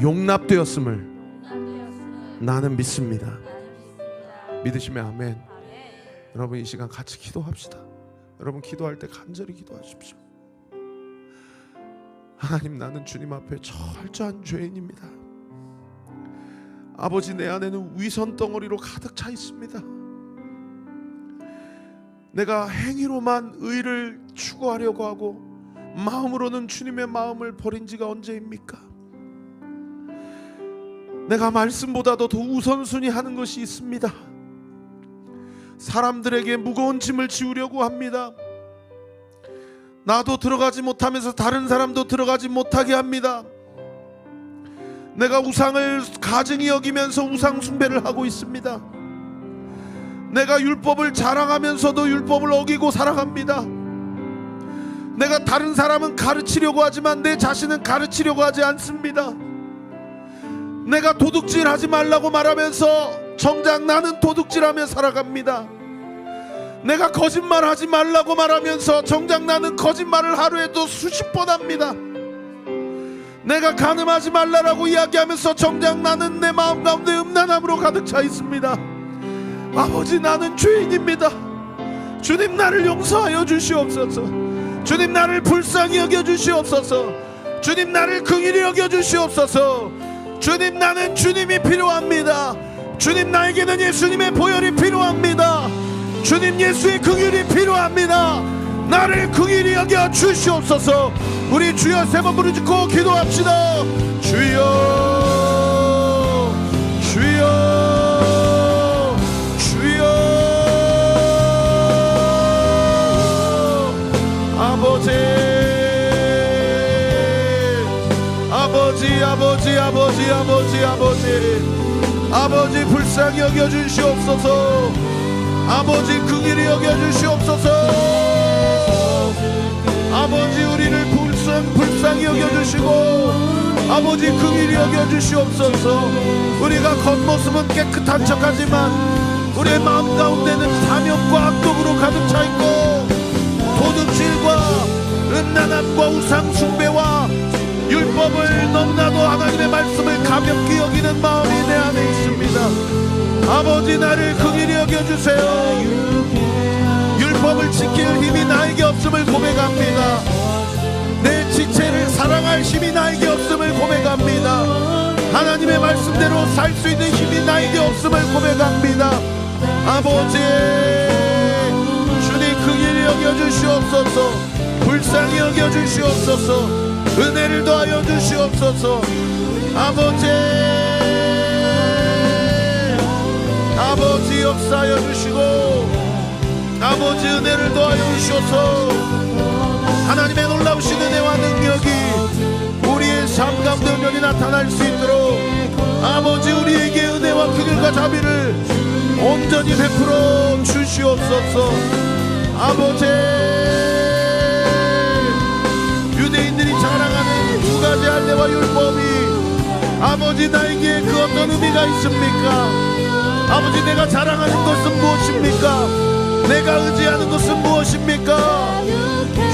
용납되었음을 나는 믿습니다. 믿으시면 아멘. 여러분 이 시간 같이 기도합시다. 여러분 기도할 때 간절히 기도하십시오. 하나님, 나는 주님 앞에 철저한 죄인입니다. 아버지, 내 안에는 위선 덩어리로 가득 차 있습니다. 내가 행위로만 의를 추구하려고 하고 마음으로는 주님의 마음을 버린 지가 언제입니까? 내가 말씀보다도 더 우선순위 하는 것이 있습니다. 사람들에게 무거운 짐을 지우려고 합니다. 나도 들어가지 못하면서 다른 사람도 들어가지 못하게 합니다. 내가 우상을 가증히 여기면서 우상 숭배를 하고 있습니다. 내가 율법을 자랑하면서도 율법을 어기고 살아갑니다. 내가 다른 사람은 가르치려고 하지만 내 자신은 가르치려고 하지 않습니다. 내가 도둑질하지 말라고 말하면서 정작 나는 도둑질하며 살아갑니다. 내가 거짓말하지 말라고 말하면서 정작 나는 거짓말을 하루에도 수십 번 합니다. 내가 간음하지 말라고 이야기하면서 정작 나는 내 마음 가운데 음란함으로 가득 차 있습니다. 아버지, 나는 죄인입니다. 주님, 나를 용서하여 주시옵소서. 주님, 나를 불쌍히 여겨 주시옵소서. 주님, 나를 긍휼히 여겨 주시옵소서. 주님, 나는 주님이 필요합니다. 주님, 나에게는 예수님의 보혈이 필요합니다. 주님, 예수의 긍휼이 필요합니다. 나를 긍휼히 여겨 주시옵소서. 우리 주여 세 번 부르짖고 기도합시다. 주여, 주여, 주여. 아버지, 아버지, 아버지, 아버지, 아버지, 아버지, 아버지, 불쌍히 여겨 주시옵소서. 아버지, 긍휼히 여겨 주시옵소서. 아버지, 우리를 불쌍히 여겨주시고 아버지, 긍휼히 여겨주시옵소서. 우리가 겉모습은 깨끗한 척하지만 우리의 마음 가운데는 탐욕과 악독으로 가득 차있고 도둑질과 음란함과 우상 숭배와 율법을 너무나도 하나님의 말씀을 가볍게 여기는 마음이 내 안에 있습니다. 아버지, 나를 긍휼히 여겨주세요. 율법을 지킬 힘이 나에게 없음을 고백합니다. 내 지체를 사랑할 힘이 나에게 없음을 고백합니다. 하나님의 말씀대로 살 수 있는 힘이 나에게 없음을 고백합니다. 아버지, 주님 긍휼히 여겨주시옵소서. 불쌍히 여겨 주시옵소서. 은혜를 더하여 주시옵소서. 아버지 역사하여 주시고, 아버지 은혜를 더하여 주셔서 하나님의 놀라우신 은혜와 능력이 우리의 삶 가운데 온전히 나타날 수 있도록 아버지 우리에게 은혜와 긍휼과 자비를 온전히 베풀어 주시옵소서. 아버지, 유대인들이 자랑하는 두 가지 할례와 율법이 아버지 나에게 그 어떤 의미가 있습니까? 아버지, 내가 자랑하는 것은 무엇입니까? 내가 의지하는 것은 무엇입니까?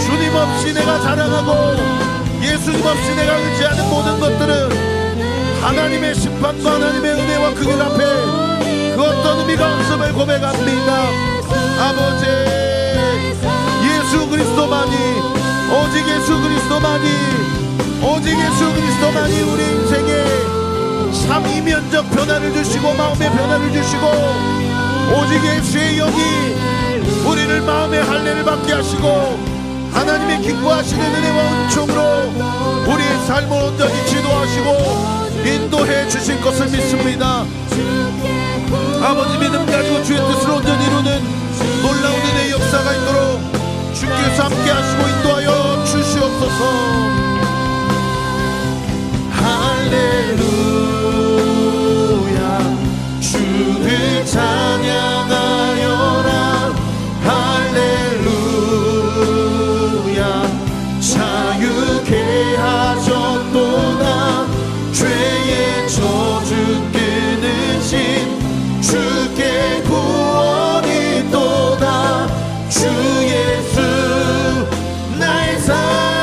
주님 없이 내가 자랑하고 예수님 없이 내가 의지하는 모든 것들은 하나님의 심판과 하나님의 은혜와 긍휼 앞에 그 어떤 의미가 없음을 고백합니다. 아버지, 예수 그리스도만이, 오직 예수 그리스도만이, 오직 예수 그리스도만이 우리 인생에 참 이면적 변화를 주시고 마음의 변화를 주시고, 오직 예수의 영이 우리를 마음의 할례를 받게 하시고 하나님의 기뻐하시는 은혜와 은총으로 우리의 삶을 온전히 지도하시고 인도해 주실 것을 믿습니다. 아버지, 믿음 가지고 주의 뜻을 온전히 이루는 놀라운 은혜의 역사가 있도록 주께서 함께 하시고 인도하여 주시옵소서. 할렐루야. 주를 찬양하여라. 할렐루야. 자유케 하셨도다. 죄의 저주 끊으신 주께 구원이 또다. 주 예수 나의 산소마.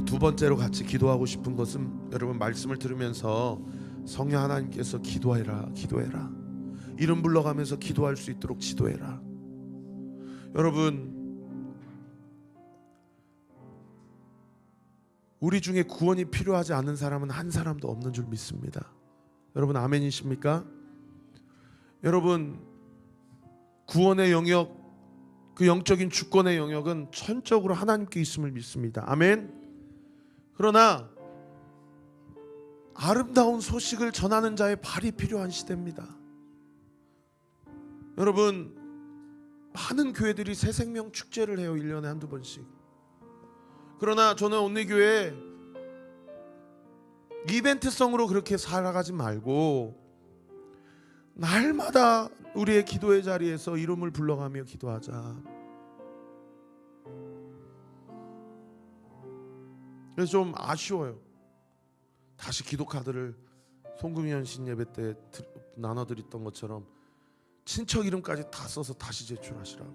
두 번째로 같이 기도하고 싶은 것은, 여러분 말씀을 들으면서 성령 하나님께서 기도해라, 기도해라, 이름 불러가면서 기도할 수 있도록 지도해라. 여러분, 우리 중에 구원이 필요하지 않은 사람은 한 사람도 없는 줄 믿습니다. 여러분 아멘이십니까? 여러분, 구원의 영역, 그 영적인 주권의 영역은 전적으로 하나님께 있음을 믿습니다. 아멘. 그러나 아름다운 소식을 전하는 자의 발이 필요한 시대입니다. 여러분, 많은 교회들이 새 생명 축제를 해요. 1년에 한두 번씩. 그러나 저는 오늘 교회 이벤트성으로 그렇게 살아가지 말고 날마다 우리의 기도의 자리에서 이름을 불러가며 기도하자. 그래서 좀 아쉬워요. 다시 기도 카드를 송금연신 예배 때 나눠드렸던 것처럼 친척 이름까지 다 써서 다시 제출하시라고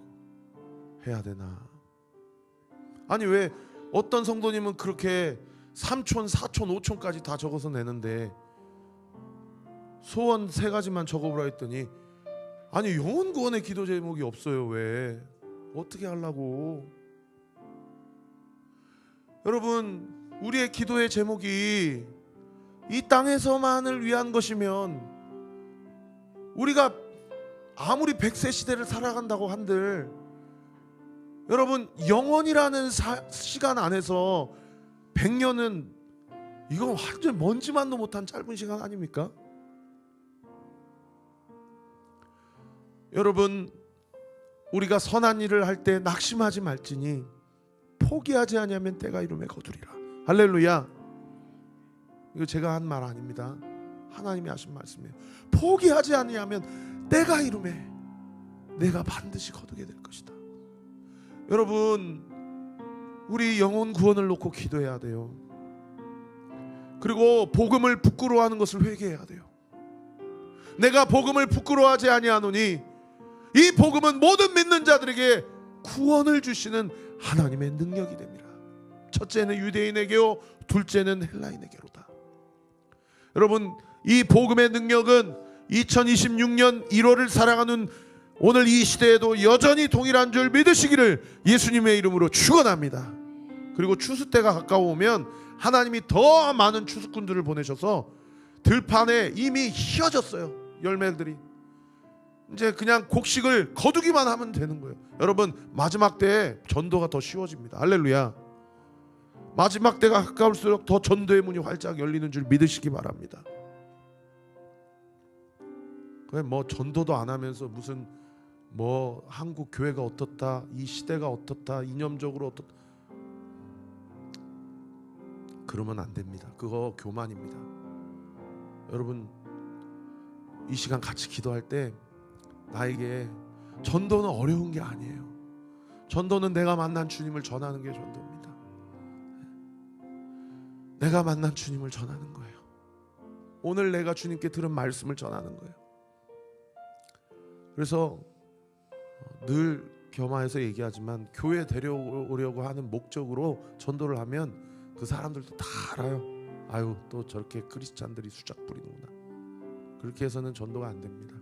해야 되나? 아니, 왜 어떤 성도님은 그렇게 삼촌, 사촌, 오촌까지 다 적어서 내는데 소원 3가지만 적어보라 했더니, 아니 영혼 구원의 기도 제목이 없어요. 왜? 어떻게 하려고? 여러분, 우리의 기도의 제목이 이 땅에서만을 위한 것이면 우리가 아무리 100세 시대를 살아간다고 한들, 여러분 영원이라는 시간 안에서 100년은 이건 완전 먼지만도 못한 짧은 시간 아닙니까? 여러분, 우리가 선한 일을 할 때 낙심하지 말지니 포기하지 아니하면 때가 이름에 거두리라. 할렐루야. 이거 제가 한 말 아닙니다. 하나님이 하신 말씀이에요. 포기하지 아니하면 때가 이름에 내가 반드시 거두게 될 것이다. 여러분, 우리 영혼 구원을 놓고 기도해야 돼요. 그리고 복음을 부끄러워하는 것을 회개해야 돼요. 내가 복음을 부끄러워하지 아니하노니 이 복음은 모든 믿는 자들에게 구원을 주시는 하나님의 능력이 됩니다. 첫째는 유대인에게요, 둘째는 헬라인에게로다. 여러분, 이 복음의 능력은 2026년 1월을 살아가는 오늘 이 시대에도 여전히 동일한 줄 믿으시기를 예수님의 이름으로 축원합니다. 그리고 추수 때가 가까워오면 하나님이 더 많은 추수꾼들을 보내셔서 들판에 이미 휘어졌어요. 열매들이 이제 그냥 곡식을 거두기만 하면 되는 거예요. 여러분, 마지막 때에 전도가 더 쉬워집니다. 할렐루야. 마지막 때가 가까울수록 더 전도의 문이 활짝 열리는 줄 믿으시기 바랍니다. 뭐 전도도 안 하면서 무슨 뭐 한국 교회가 어떻다, 이 시대가 어떻다, 이념적으로 어떻다, 그러면 안 됩니다. 그거 교만입니다. 여러분, 이 시간 같이 기도할 때 나에게 전도는 어려운 게 아니에요. 전도는 내가 만난 주님을 전하는 게 전도입니다. 내가 만난 주님을 전하는 거예요. 오늘 내가 주님께 들은 말씀을 전하는 거예요. 그래서 늘 겸하여서 얘기하지만 교회 데려오려고 하는 목적으로 전도를 하면 그 사람들도 다 알아요. 아유, 또 저렇게 크리스찬들이 수작 부리는구나. 그렇게 해서는 전도가 안 됩니다.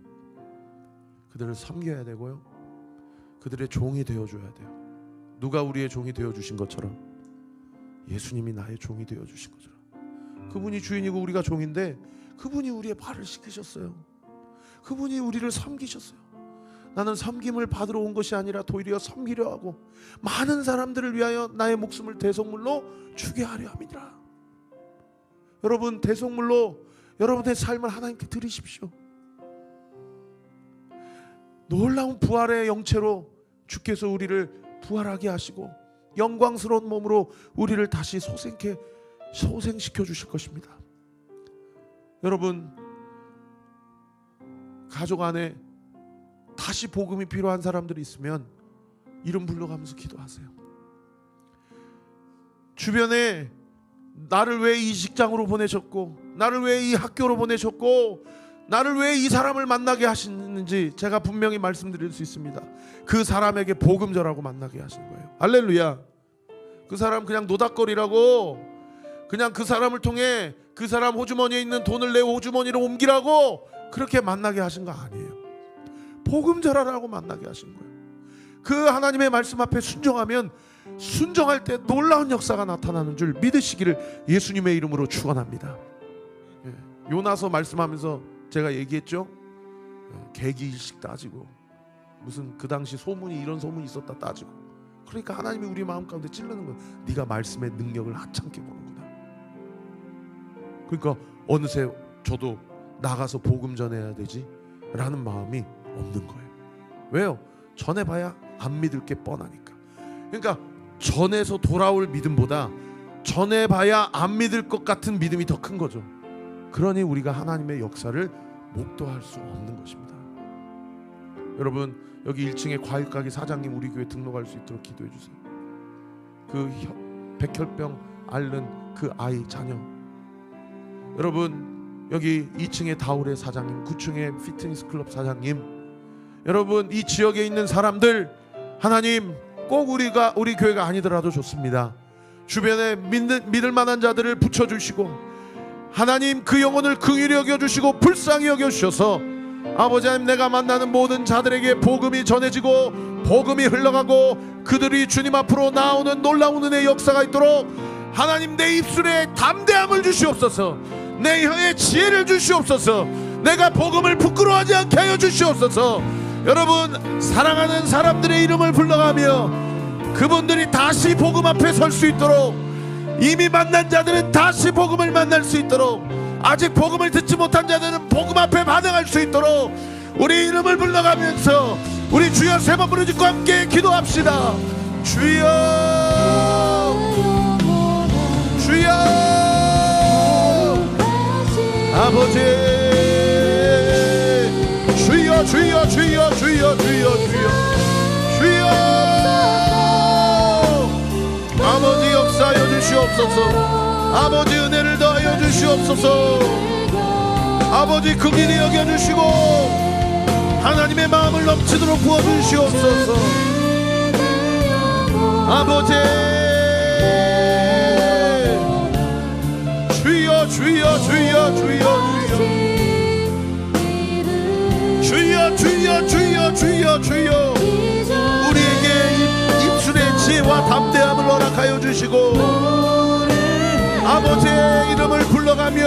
그들을 섬겨야 되고요, 그들의 종이 되어줘야 돼요. 누가 우리의 종이 되어주신 것처럼 예수님이 나의 종이 되어주신 것처럼, 그분이 주인이고 우리가 종인데 그분이 우리의 발을 씻기셨어요. 그분이 우리를 섬기셨어요. 나는 섬김을 받으러 온 것이 아니라 도리어 섬기려 하고 많은 사람들을 위하여 나의 목숨을 대속물로 주게 하려 함이니라. 여러분, 대속물로 여러분의 삶을 하나님께 드리십시오. 놀라운 부활의 영체로 주께서 우리를 부활하게 하시고 영광스러운 몸으로 우리를 다시 소생시켜 주실 것입니다. 여러분, 가족 안에 다시 복음이 필요한 사람들이 있으면 이름 불러가면서 기도하세요. 주변에 나를 왜 이 직장으로 보내셨고, 나를 왜 이 학교로 보내셨고, 나를 왜 이 사람을 만나게 하시는지 제가 분명히 말씀드릴 수 있습니다. 그 사람에게 복음 전하고 만나게 하신 거예요. 할렐루야. 그 사람 그냥 노닥거리라고, 그냥 그 사람을 통해 그 사람 호주머니에 있는 돈을 내 호주머니로 옮기라고 그렇게 만나게 하신 거 아니에요. 복음 전하라고 만나게 하신 거예요. 그 하나님의 말씀 앞에 순종하면 순종할 때 놀라운 역사가 나타나는 줄 믿으시기를 예수님의 이름으로 축원합니다. 요나서 말씀하면서 제가 얘기했죠. 계기일식 따지고 무슨 그 당시 소문이 이런 소문이 있었다 따지고, 그러니까 하나님이 우리 마음 가운데 찔르는 거예요. 네가 말씀의 능력을 하찮게 보는구나. 그러니까 어느새 저도 나가서 복음 전해야 되지 라는 마음이 없는 거예요. 왜요? 전해봐야 안 믿을 게 뻔하니까. 그러니까 전해서 돌아올 믿음보다 전해봐야 안 믿을 것 같은 믿음이 더 큰 거죠. 그러니 우리가 하나님의 역사를 목도할 수 없는 것입니다. 여러분, 여기 1층에 과일가게 사장님 우리 교회 등록할 수 있도록 기도해 주세요. 그 백혈병 앓는 그 아이 자녀, 여러분 여기 2층에 다울의 사장님, 9층에 피트니스 클럽 사장님, 여러분 이 지역에 있는 사람들, 하나님 꼭 우리 교회가 아니더라도 좋습니다. 주변에 믿을 만한 자들을 붙여주시고 하나님 그 영혼을 긍휼히 여겨주시고 불쌍히 여겨주셔서 아버지 하나님, 내가 만나는 모든 자들에게 복음이 전해지고 복음이 흘러가고 그들이 주님 앞으로 나오는 놀라운 은혜의 역사가 있도록 하나님 내 입술에 담대함을 주시옵소서, 내 혀에 지혜를 주시옵소서, 내가 복음을 부끄러워하지 않게 하여 주시옵소서. 여러분, 사랑하는 사람들의 이름을 불러가며 그분들이 다시 복음 앞에 설 수 있도록, 이미 만난 자들은 다시 복음을 만날 수 있도록, 아직 복음을 듣지 못한 자들은 복음 앞에 반응할 수 있도록 우리 이름을 불러가면서 우리 주여 세 번 부르짖고 함께 기도합시다. 주여. 주여 주여 주여 주여. 아버지 역사하여 주시옵소서. 아버지 은혜를 더하여 주시옵소서. 아버지 긍휼히 여겨주시고 하나님의 마음을 넘치도록 부어주시옵소서. 아버지 주여 주여 주여 주여 주여 주여 주여 주여 주여. 우리에게 입술의 지혜와 담대함을 허락하여 주시고 아버지의 이름을 불러가며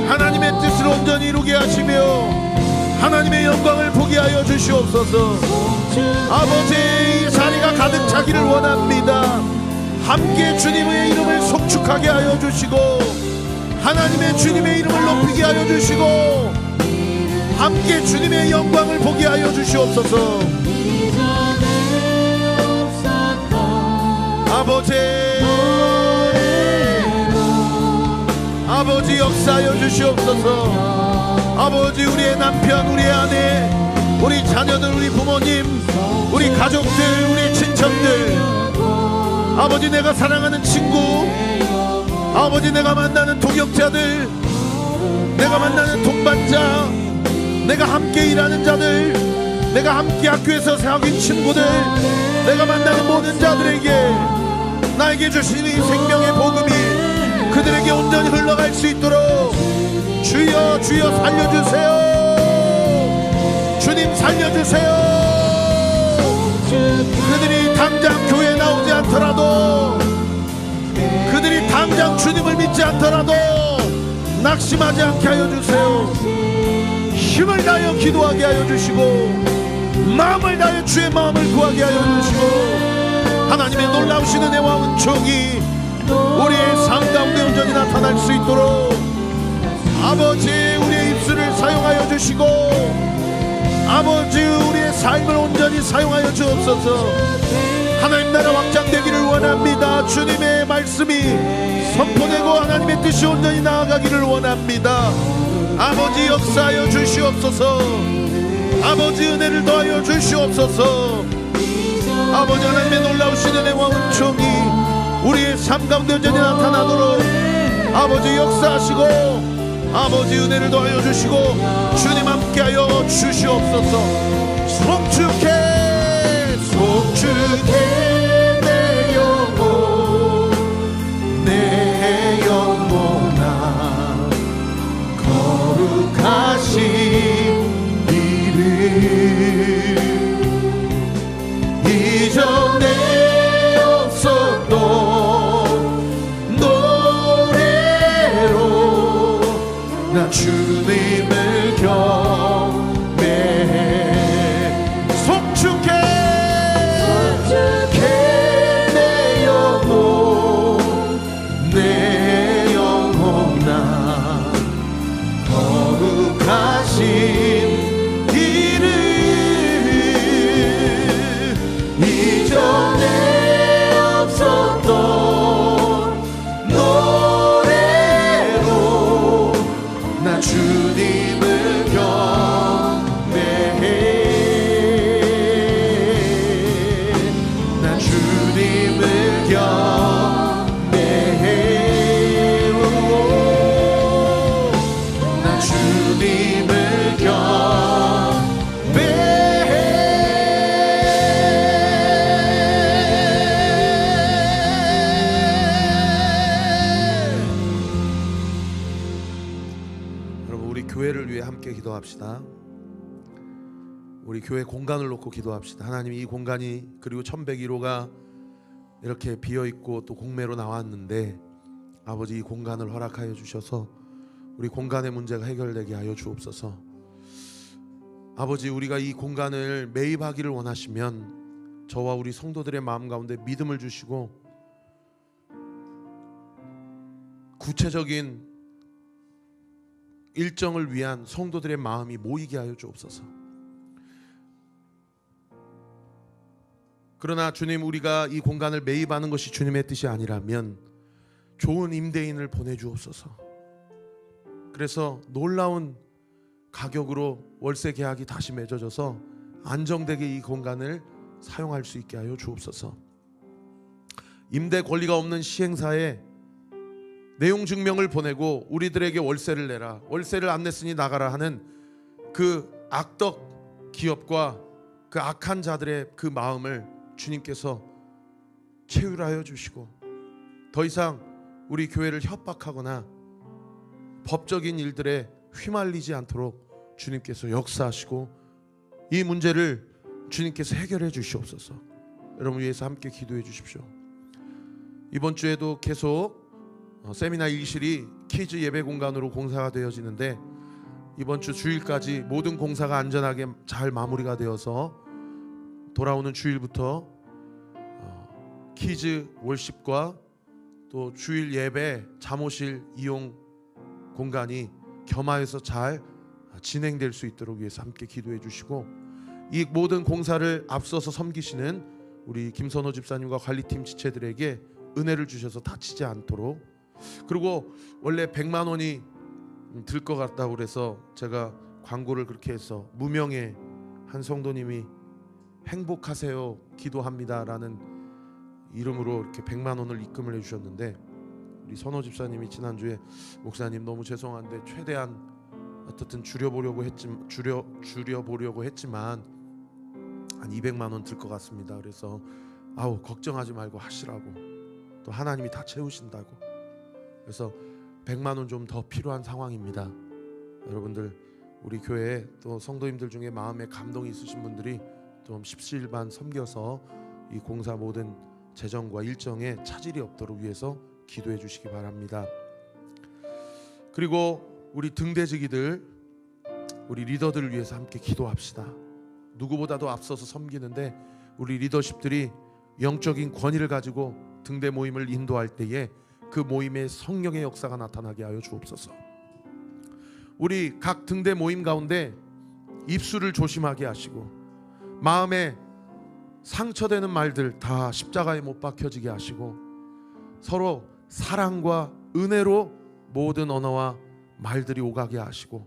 하나님의 뜻을 온전히 이루게 하시며 하나님의 영광을 보게 하여 주시옵소서. 아버지 이 자리가 가득 차기를 원합니다. 함께 주님의 이름을 속축하게 하여 주시고 하나님의 주님의 이름을 높이게 하여 주시고 함께 주님의 영광을 보게 하여 주시옵소서. 아버지 아버지 역사하여 주시옵소서. 아버지 우리의 남편 우리의 아내 우리 자녀들 우리 부모님 우리 가족들 우리 친척들 아버지 내가 사랑하는 친구 아버지 내가 만나는 동역자들 내가 만나는 동반자 내가 함께 일하는 자들 내가 함께 학교에서 사귄 친구들 내가 만나는 모든 자들에게 나에게 주신 이 생명의 복음이 그들에게 온전히 흘러갈 수 있도록 주여 주여 살려주세요. 주님 살려주세요. 그들이 당장 교회에 나오지 않더라도 그들이 당장 주님을 믿지 않더라도 낙심하지 않게 하여 주세요. 힘을 다하여 기도하게 하여 주시고 마음을 다하여 주의 마음을 구하게 하여 주시고 하나님의 놀라우신 은혜와 은총이 우리의 삶 가운데 온전히 나타날 수 있도록 아버지 우리의 입술을 사용하여 주시고 아버지 우리의 삶을 온전히 사용하여 주옵소서. 하나님 나라 확장되기를 원합니다. 주님의 말씀이 선포되고 하나님의 뜻이 온전히 나아가기를 원합니다. 아버지 역사하여 주시옵소서. 아버지 은혜를 더하여 주시옵소서. 아버지 하나님의 놀라우신 은혜와 은총이 우리의 삶 가운데 온전히 나타나도록 아버지 역사하시고 아버지 은혜를 더하여 주시고 주님 함께하여 주시옵소서. 송축해 송축해 내 영혼 내 영혼아 거룩하신 이름 이전에 없었던 노래로 나 주님을 경배해. 송축해 내 영혼 내 영혼아 거룩하신 이름 이전에 없었던 노래로 나 주님을 경배해. 나 주님을 경배해. 나 주님을 경배해. 여러분 우리 교회를 위해 함께 기도합시다. 우리 교회 공간을 놓고 기도합시다. 하나님 이 공간이 그리고 1101호가 이렇게 비어있고 또 공매로 나왔는데 아버지 이 공간을 허락하여 주셔서 우리 공간의 문제가 해결되게 하여 주옵소서. 아버지 우리가 이 공간을 매입하기를 원하시면 저와 우리 성도들의 마음 가운데 믿음을 주시고 구체적인 일정을 위한 성도들의 마음이 모이게 하여 주옵소서. 그러나 주님 우리가 이 공간을 매입하는 것이 주님의 뜻이 아니라면 좋은 임대인을 보내주옵소서. 그래서 놀라운 가격으로 월세 계약이 다시 맺어져서 안정되게 이 공간을 사용할 수 있게 하여 주옵소서. 임대 권리가 없는 시행사에 내용 증명을 보내고 우리들에게 월세를 내라, 월세를 안 냈으니 나가라 하는 그 악덕 기업과 그 악한 자들의 그 마음을 주님께서 채울하여 주시고, 더 이상 우리 교회를 협박하거나 법적인 일들에 휘말리지 않도록 주님께서 역사하시고 이 문제를 주님께서 해결해 주시옵소서. 여러분 위해서 함께 기도해 주십시오. 이번 주에도 계속 세미나 일실이 키즈 예배 공간으로 공사가 되어지는데, 이번 주 주일까지 모든 공사가 안전하게 잘 마무리가 되어서 돌아오는 주일부터 키즈 월십과 또 주일 예배 잠옷실 이용 공간이 겸하여서 잘 진행될 수 있도록 위해서 함께 기도해 주시고, 이 모든 공사를 앞서서 섬기시는 우리 김선호 집사님과 관리팀 지체들에게 은혜를 주셔서 다치지 않도록, 그리고 원래 100만 원이 들 것 같다고 그래서 제가 광고를 그렇게 해서 무명의 한 성도님이 행복하세요 기도합니다라는 이름으로 이렇게 100만 원을 입금을 해주셨는데, 우리 선호 집사님이 지난주에 목사님 너무 죄송한데 최대한 어떻든 줄여보려고 했지만 한 200만 원 들 것 같습니다. 그래서 아우 걱정하지 말고 하시라고, 또 하나님이 다 채우신다고. 그래서 100만 원 좀 더 필요한 상황입니다. 여러분들 우리 교회에 또 성도님들 중에 마음에 감동이 있으신 분들이 좀 십시일반 섬겨서 이 공사 모든 재정과 일정에 차질이 없도록 위해서 기도해 주시기 바랍니다. 그리고 우리 등대지기들, 우리 리더들을 위해서 함께 기도합시다. 누구보다도 앞서서 섬기는데 우리 리더십들이 영적인 권위를 가지고 등대 모임을 인도할 때에 그 모임에 성령의 역사가 나타나게 하여 주옵소서. 우리 각 등대 모임 가운데 입술을 조심하게 하시고, 마음에 상처되는 말들 다 십자가에 못 박혀지게 하시고, 서로 사랑과 은혜로 모든 언어와 말들이 오가게 하시고,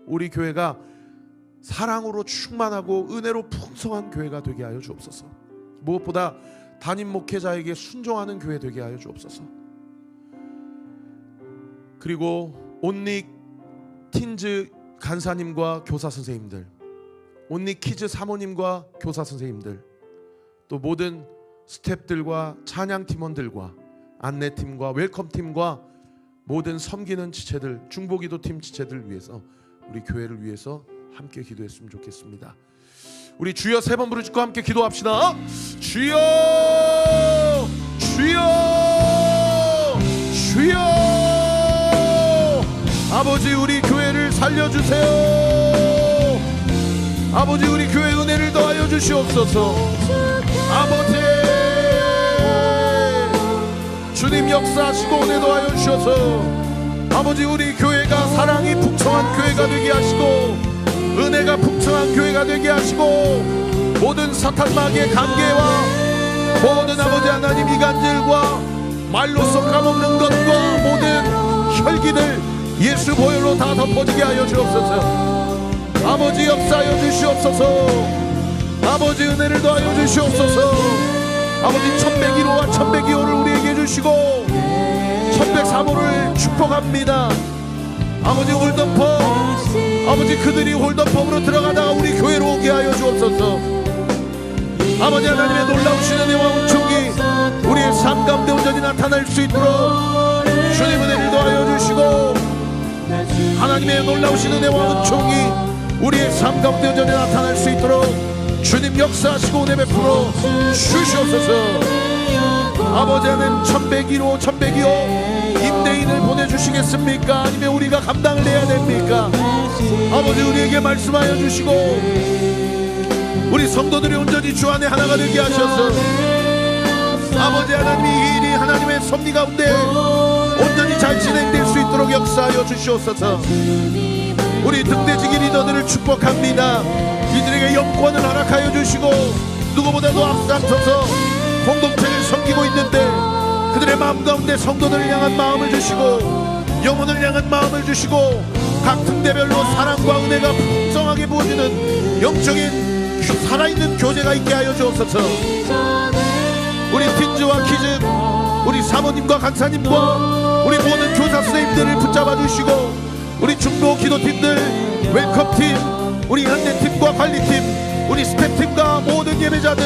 우리 교회가 사랑으로 충만하고 은혜로 풍성한 교회가 되게 하여 주옵소서. 무엇보다 담임 목회자에게 순종하는 교회 되게 하여 주옵소서. 그리고 온리 틴즈 간사님과 교사 선생님들, 온리 키즈 사모님과 교사 선생님들, 또 모든 스태프들과 찬양 팀원들과 안내팀과 웰컴팀과 모든 섬기는 지체들, 중보기도 팀 지체들 위해서, 우리 교회를 위해서 함께 기도했으면 좋겠습니다. 우리 주여 3번 부르짖고 함께 기도합시다. 주여, 주여, 주여. 아버지 우리 교회를 살려주세요. 아버지 우리 교회 은혜를 더하여 주시옵소서. 아버지 주님 역사하시고 은혜 더하여 주셔서 아버지 우리 교회가 사랑이 풍성한 교회가 되게 하시고, 은혜가 풍성한 교회가 되게 하시고, 모든 사탄마귀의 관계와 모든 아버지 하나님 이간질과 말로써 까먹는 것과 모든 혈기들 예수 보혈로 다 덮어지게 하여 주옵소서. 아버지 역사하여 주시옵소서. 아버지 은혜를 더하여 주시옵소서. 아버지 1101호와 1102호를 우리에게 주시고 1103호를 축복합니다. 아버지 홀덤퍼, 아버지 그들이 홀덤퍼으로 들어가다가 우리 교회로 오게 하여 주옵소서. 아버지 하나님의 놀라우신 은혜와 은총이 우리의 삶 가운데 온전히 나타날 수 있도록 주님 은혜를 더하여 주시고, 하나님의 놀라우신 은혜와 은총이 우리의 삶 가운데 온전히 나타날 수 있도록 주님 역사하시고 은혜 베풀어 주시옵소서. 아버지 하나님 1101호 1102호 임대인을 보내주시겠습니까? 아니면 우리가 감당을 해야 됩니까? 아버지 우리에게 말씀하여 주시고, 우리 성도들이 온전히 주 안에 하나가 되게 하셔서 아버지 하나님 이 일이 하나님의 섭리 가운데 온전히 잘 진행될 수 있도록 역사하여 주시옵소서. 우리 등대지기 리더들을 축복합니다. 이들에게 영권을 허락하여 주시고, 누구보다도 앞장서서 공동체를 섬기고 있는데 그들의 마음 가운데 성도들을 향한 마음을 주시고, 영혼을 향한 마음을 주시고, 각 등대별로 사랑과 은혜가 풍성하게 부어지는 영적인 살아있는 교제가 있게 하여 주옵소서. 우리 틴즈와 키즈, 우리 사모님과 간사님과 우리 모든 교사 선생님들을 붙잡아 주시고, 우리 중보 기도팀들, 웰컴팀, 우리 안내팀과 관리팀, 우리 스태프팀과 모든 예배자들,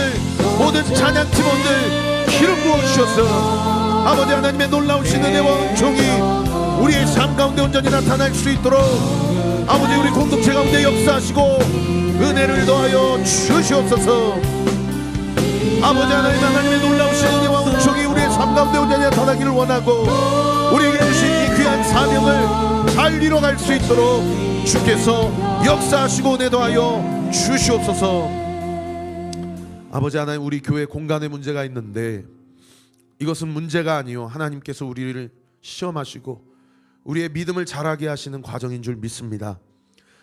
모든 찬양팀원들 기름 부어주셔서 아버지 하나님의 놀라우신 은혜와 은총이 우리의 삶 가운데 온전히 나타날 수 있도록 아버지 우리 공동체 가운데 역사하시고 은혜를 더하여 주시옵소서. 아버지 하나님의 놀라우신 은혜와 은총이 우리의 삶 가운데 온전히 나타나기를 원하고, 우리에게 주신 이 귀한 사명을 잘 이뤄갈 수 있도록 주께서 역사하시고 은혜 더하여 주시옵소서. 아버지 하나님, 우리 교회 공간에 문제가 있는데 이것은 문제가 아니요 하나님께서 우리를 시험하시고 우리의 믿음을 자라게 하시는 과정인 줄 믿습니다.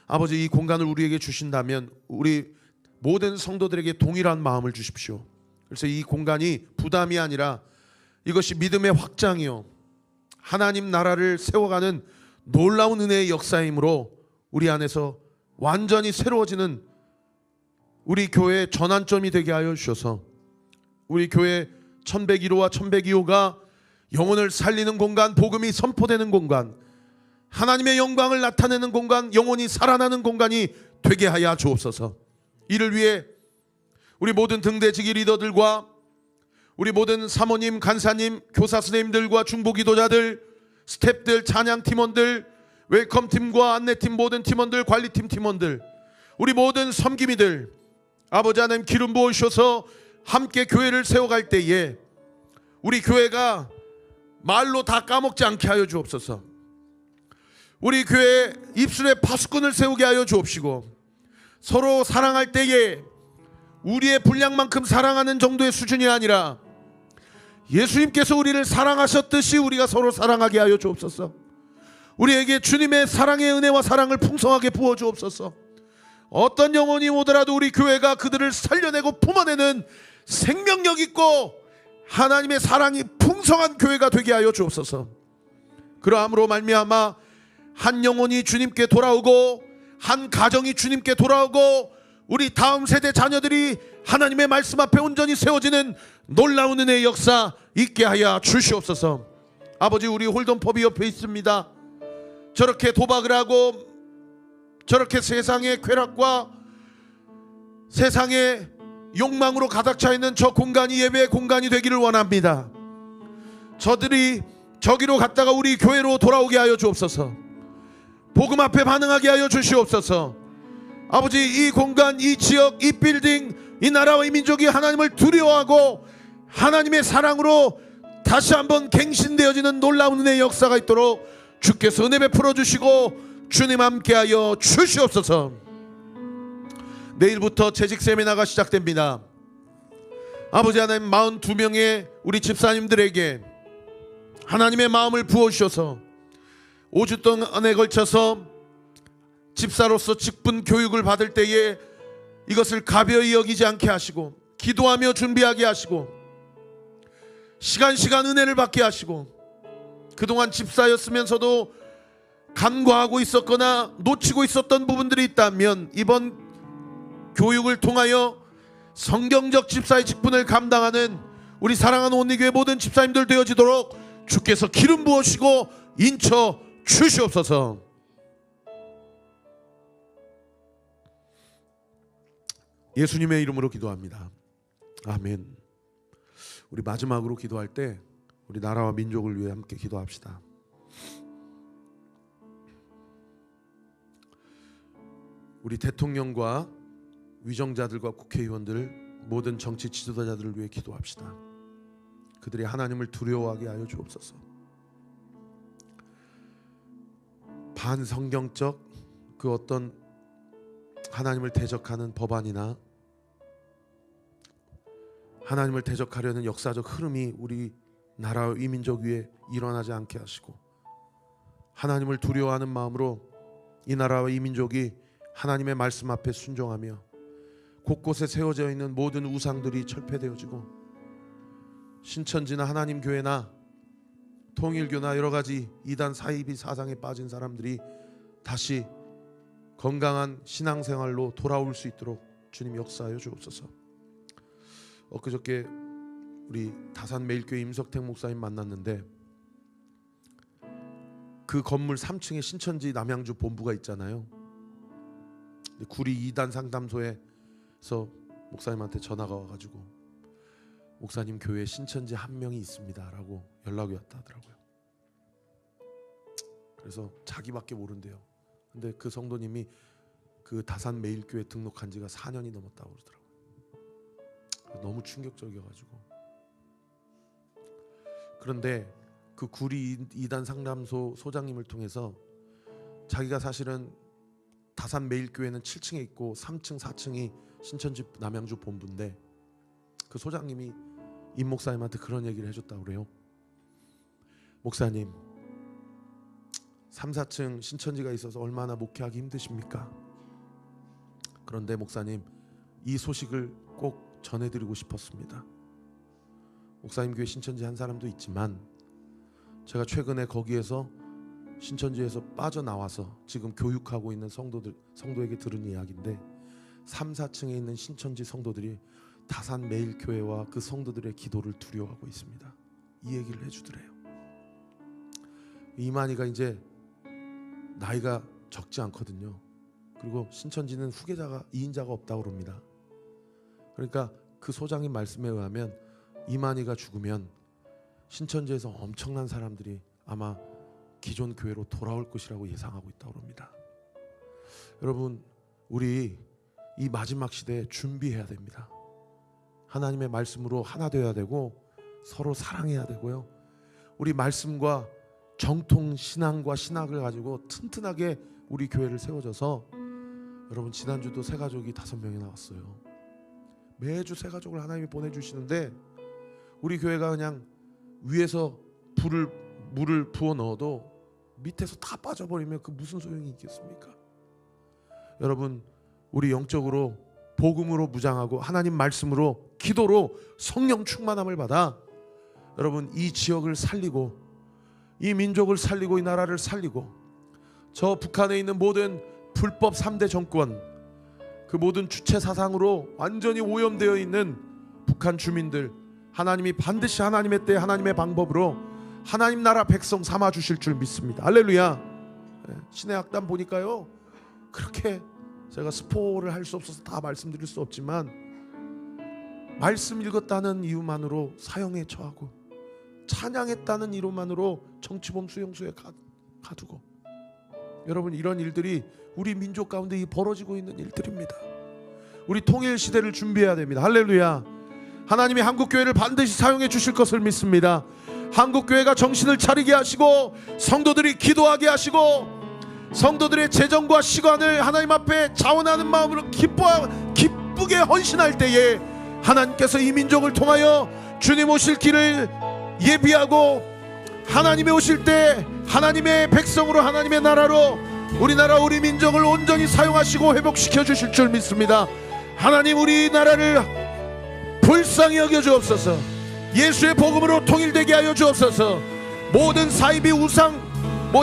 아버지, 이 공간을 우리에게 주신다면 우리 모든 성도들에게 동일한 마음을 주십시오. 그래서 이 공간이 부담이 아니라 이것이 믿음의 확장이요 하나님 나라를 세워가는 놀라운 은혜의 역사이므로 우리 안에서 완전히 새로워지는 우리 교회의 전환점이 되게 하여 주셔서 우리 교회 1101호와 1102호가 영혼을 살리는 공간, 복음이 선포되는 공간, 하나님의 영광을 나타내는 공간, 영혼이 살아나는 공간이 되게 하여 주옵소서. 이를 위해 우리 모든 등대지기 리더들과 우리 모든 사모님, 간사님, 교사 선생님들과 중보 기도자들, 스태프들, 찬양 팀원들, 웰컴 팀과 안내팀 모든 팀원들, 관리팀 팀원들, 우리 모든 섬김이들 아버지 하나님 기름 부어 주셔서 함께 교회를 세워갈 때에 우리 교회가 말로 다 까먹지 않게 하여 주옵소서. 우리 교회 입술에 파수꾼을 세우게 하여 주옵시고, 서로 사랑할 때에 우리의 분량만큼 사랑하는 정도의 수준이 아니라 예수님께서 우리를 사랑하셨듯이 우리가 서로 사랑하게 하여 주옵소서. 우리에게 주님의 사랑의 은혜와 사랑을 풍성하게 부어 주옵소서. 어떤 영혼이 오더라도 우리 교회가 그들을 살려내고 품어내는 생명력 있고 하나님의 사랑이 풍성한 교회가 되게 하여 주옵소서. 그러함으로 말미암아 한 영혼이 주님께 돌아오고 한 가정이 주님께 돌아오고 우리 다음 세대 자녀들이 하나님의 말씀 앞에 온전히 세워지는 놀라운 은혜의 역사 있게 하여 주시옵소서. 아버지, 우리 홀돈법이 옆에 있습니다. 저렇게 도박을 하고 저렇게 세상의 쾌락과 세상의 욕망으로 가득 차 있는 저 공간이 예배의 공간이 되기를 원합니다. 저들이 저기로 갔다가 우리 교회로 돌아오게 하여 주옵소서. 복음 앞에 반응하게 하여 주시옵소서. 아버지, 이 공간, 이 지역, 이 빌딩, 이 나라와 이 민족이 하나님을 두려워하고 하나님의 사랑으로 다시 한번 갱신되어지는 놀라운 은혜의 역사가 있도록 주께서 은혜 베풀어 주시고 주님 함께하여 주시옵소서. 내일부터 재직 세미나가 시작됩니다. 아버지 하나님, 42명의 우리 집사님들에게 하나님의 마음을 부어주셔서 5주 동안에 걸쳐서 집사로서 직분 교육을 받을 때에 이것을 가벼이 여기지 않게 하시고 기도하며 준비하게 하시고 시간 은혜를 받게 하시고, 그동안 집사였으면서도 간과하고 있었거나 놓치고 있었던 부분들이 있다면 이번 교육을 통하여 성경적 집사의 직분을 감당하는 우리 사랑하는 온리교회 모든 집사님들 되어지도록 주께서 기름 부으시고 인쳐 주시옵소서. 예수님의 이름으로 기도합니다. 아멘. 우리 마지막으로 기도할 때 우리 나라와 민족을 위해 함께 기도합시다. 우리 대통령과 위정자들과 국회의원들, 모든 정치 지도자들을 위해 기도합시다. 그들이 하나님을 두려워하게 하여 주옵소서. 반성경적 그 어떤 하나님을 대적하는 법안이나 하나님을 대적하려는 역사적 흐름이 우리 나라와 이 민족 위에 일어나지 않게 하시고, 하나님을 두려워하는 마음으로 이 나라와 이 민족이 하나님의 말씀 앞에 순종하며 곳곳에 세워져 있는 모든 우상들이 철폐되어지고, 신천지나 하나님 교회나 통일교나 여러 가지 이단 사이비 사상에 빠진 사람들이 다시 건강한 신앙생활로 돌아올 수 있도록 주님 역사하여 주옵소서. 엊그저께 우리 다산 매일교회 임석택 목사님 만났는데 그 건물 3층에 신천지 남양주 본부가 있잖아요. 구리 2단 상담소에서 목사님한테 전화가 와가지고 목사님 교회에 신천지 한 명이 있습니다 라고 연락이 왔다 하더라고요. 그래서 자기밖에 모른대요. 근데 그 성도님이 그 다산 매일교회 등록한 지가 4년이 넘었다고 그러더라고요. 너무 충격적이어가지고. 그런데 그 구리 2단 상담소 소장님을 통해서 자기가 사실은 다산 매일교회는 7층에 있고 3층 4층이 신천지 남양주 본부인데 그 소장님이 임 목사님한테 그런 얘기를 해줬다고 그래요. 목사님 3, 4층 신천지가 있어서 얼마나 목회하기 힘드십니까? 그런데 목사님 이 소식을 꼭 전해드리고 싶었습니다. 목사님 교회 신천지 한 사람도 있지만 제가 최근에 거기에서 신천지에서 빠져나와서 지금 교육하고 있는 성도에게 들은 이야기인데 3, 4층에 있는 신천지 성도들이 다산 매일교회와 그 성도들의 기도를 두려워하고 있습니다. 이 얘기를 해주더래요. 이만희가 이제 나이가 적지 않거든요. 그리고 신천지는 후계자가 2인자가 없다고 그럽니다. 그러니까 그 소장님 말씀에 의하면 이만희가 죽으면 신천지에서 엄청난 사람들이 아마 기존 교회로 돌아올 것이라고 예상하고 있다고 합니다. 여러분 우리 이 마지막 시대에 준비해야 됩니다. 하나님의 말씀으로 하나 되어야 되고 서로 사랑해야 되고요. 우리 말씀과 정통 신앙과 신학을 가지고 튼튼하게 우리 교회를 세워져서 여러분 지난주도 새 가족이 5명이 나왔어요. 매주 새 가족을 하나님이 보내주시는데 우리 교회가 그냥 위에서 물을 부어 넣어도 밑에서 다 빠져버리면 그 무슨 소용이 있겠습니까? 여러분 우리 영적으로 복음으로 무장하고 하나님 말씀으로 기도로 성령 충만함을 받아 여러분 이 지역을 살리고 이 민족을 살리고 이 나라를 살리고 저 북한에 있는 모든 불법 3대 정권 그 모든 주체 사상으로 완전히 오염되어 있는 북한 주민들 하나님이 반드시 하나님의 때 하나님의 방법으로 하나님 나라 백성 삼아 주실 줄 믿습니다. 할렐루야. 신의 악단 보니까요 그렇게 제가 스포를 할 수 없어서 다 말씀드릴 수 없지만 말씀 읽었다는 이유만으로 사형에 처하고 찬양했다는 이유만으로 정치범 수용소에 가두고 여러분 이런 일들이 우리 민족 가운데 벌어지고 있는 일들입니다. 우리 통일 시대를 준비해야 됩니다. 할렐루야. 하나님이 한국교회를 반드시 사용해 주실 것을 믿습니다. 한국교회가 정신을 차리게 하시고 성도들이 기도하게 하시고 성도들의 재정과 시간을 하나님 앞에 자원하는 마음으로 기쁘게 헌신할 때에 하나님께서 이 민족을 통하여 주님 오실 길을 예비하고 하나님이 오실 때 하나님의 백성으로 하나님의 나라로 우리나라 우리 민족을 온전히 사용하시고 회복시켜 주실 줄 믿습니다. 하나님 우리나라를 불쌍히 여겨 주옵소서. 예수의 복음으로 통일되게 하여 주옵소서. 모든 사이비 우상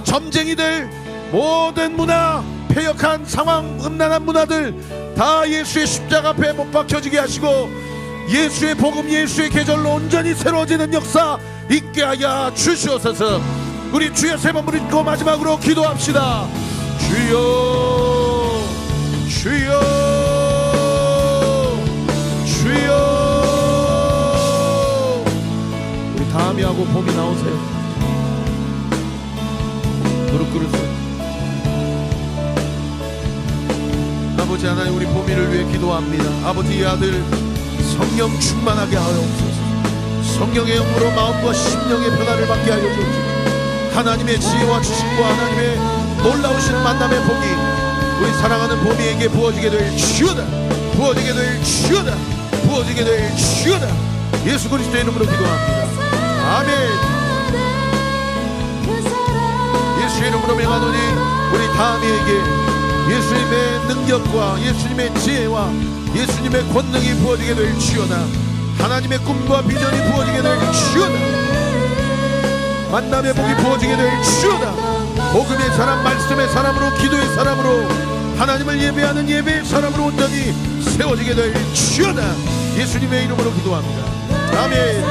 점쟁이들 모든 문화 폐역한 상황 음란한 문화들 다 예수의 십자가 앞에 못 박혀지게 하시고 예수의 복음 예수의 계절로 온전히 새로워지는 역사 있게 하여 주시옵소서. 우리 주여 세 번 부르고 마지막으로 기도합시다. 주여 주여 주여. 우리 다음이 하고 봄이 나오세요. 무릎 꿇으세요. 아버지 하나님 우리 봄이를 위해 기도합니다. 아버지 이 아들 성령 충만하게 하옵소서. 성령의 영으로 마음과 심령의 변화를 받게 하여 주옵소서. 하나님의 지혜와 지식과 하나님의 놀라우신 만남의 복이 우리 사랑하는 봄이에게 부어지게 될 주여다. 부어지게 될 주여다. 부어지게 될 주여다. 예수 그리스도의 이름으로 기도합니다. 아멘. 예수의 이름으로 명하노니 우리 다음에게 예수님의 능력과 예수님의 지혜와 예수님의 권능이 부어지게 될 주여다. 하나님의 꿈과 비전이 부어지게 될 주여다. 만남의 복이 부어지게 될 주여다. 복음의 사람, 말씀의 사람으로, 기도의 사람으로, 하나님을 예배하는 예배의 사람으로 온전히 세워지게 될 주여다. 예수님의 이름으로 기도합니다. 아멘.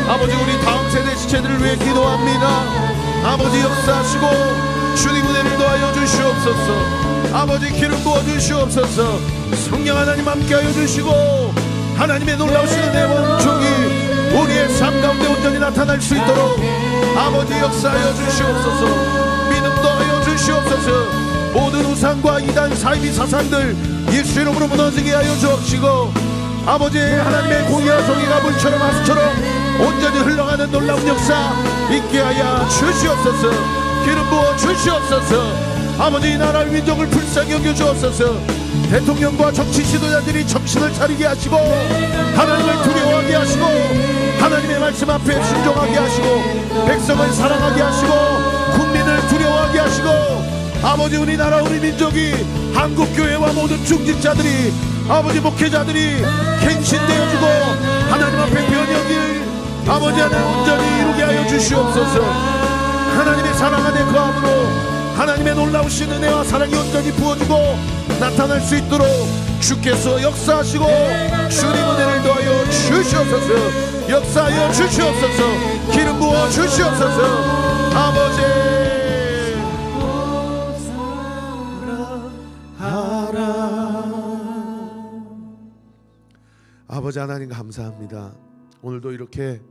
아버지, 우리 다음 세대 지체들을 위해 기도합니다. 아버지, 역사하시고 주님 은혜를 더하여 주시옵소서. 아버지, 기름 부어 주시옵소서. 성령 하나님 함께하여 주시고 하나님의 놀라우신 은혜와 은총이 우리의 삶 가운데 온전히 나타날 수 있도록 아버지 역사하여 주시옵소서. 믿음 더하여 주시옵소서. 모든 우상과 이단 사이비 사상들 예수 이름으로 무너지게 하여 주옵시고 아버지, 하나님의 공의와 정의가 물처럼 하수처럼 온전히 흘러가는 놀라운 역사 있게 하여 주시옵소서. 기름 부어 주시옵소서. 아버지, 이 나라의 민족을 불쌍히 여겨 주옵소서. 대통령과 정치 지도자들이 정신을 차리게 하시고 하나님을 두려워하게 하시고 하나님의 말씀 앞에 순종하게 하시고 백성을 사랑하게 하시고 국민을 두려워하게 하시고 아버지, 우리나라 우리 민족이 한국교회와 모든 중직자들이 아버지 목회자들이 갱신되어지고 하나님 앞에 변혁을 아버지 하나 온전히 이루게 하여 주시옵소서. 하나님의 사랑 안에 거함으로 하나님의 놀라우신 은혜와 사랑이 온전히 부어지고 나타날 수 있도록 주께서 역사하시고 주님 은혜를 더하여 주시옵소서. 역사하여 주시옵소서. 기름 부어 주시옵소서. 아버지, 아버지 하나님 감사합니다. 오늘도 이렇게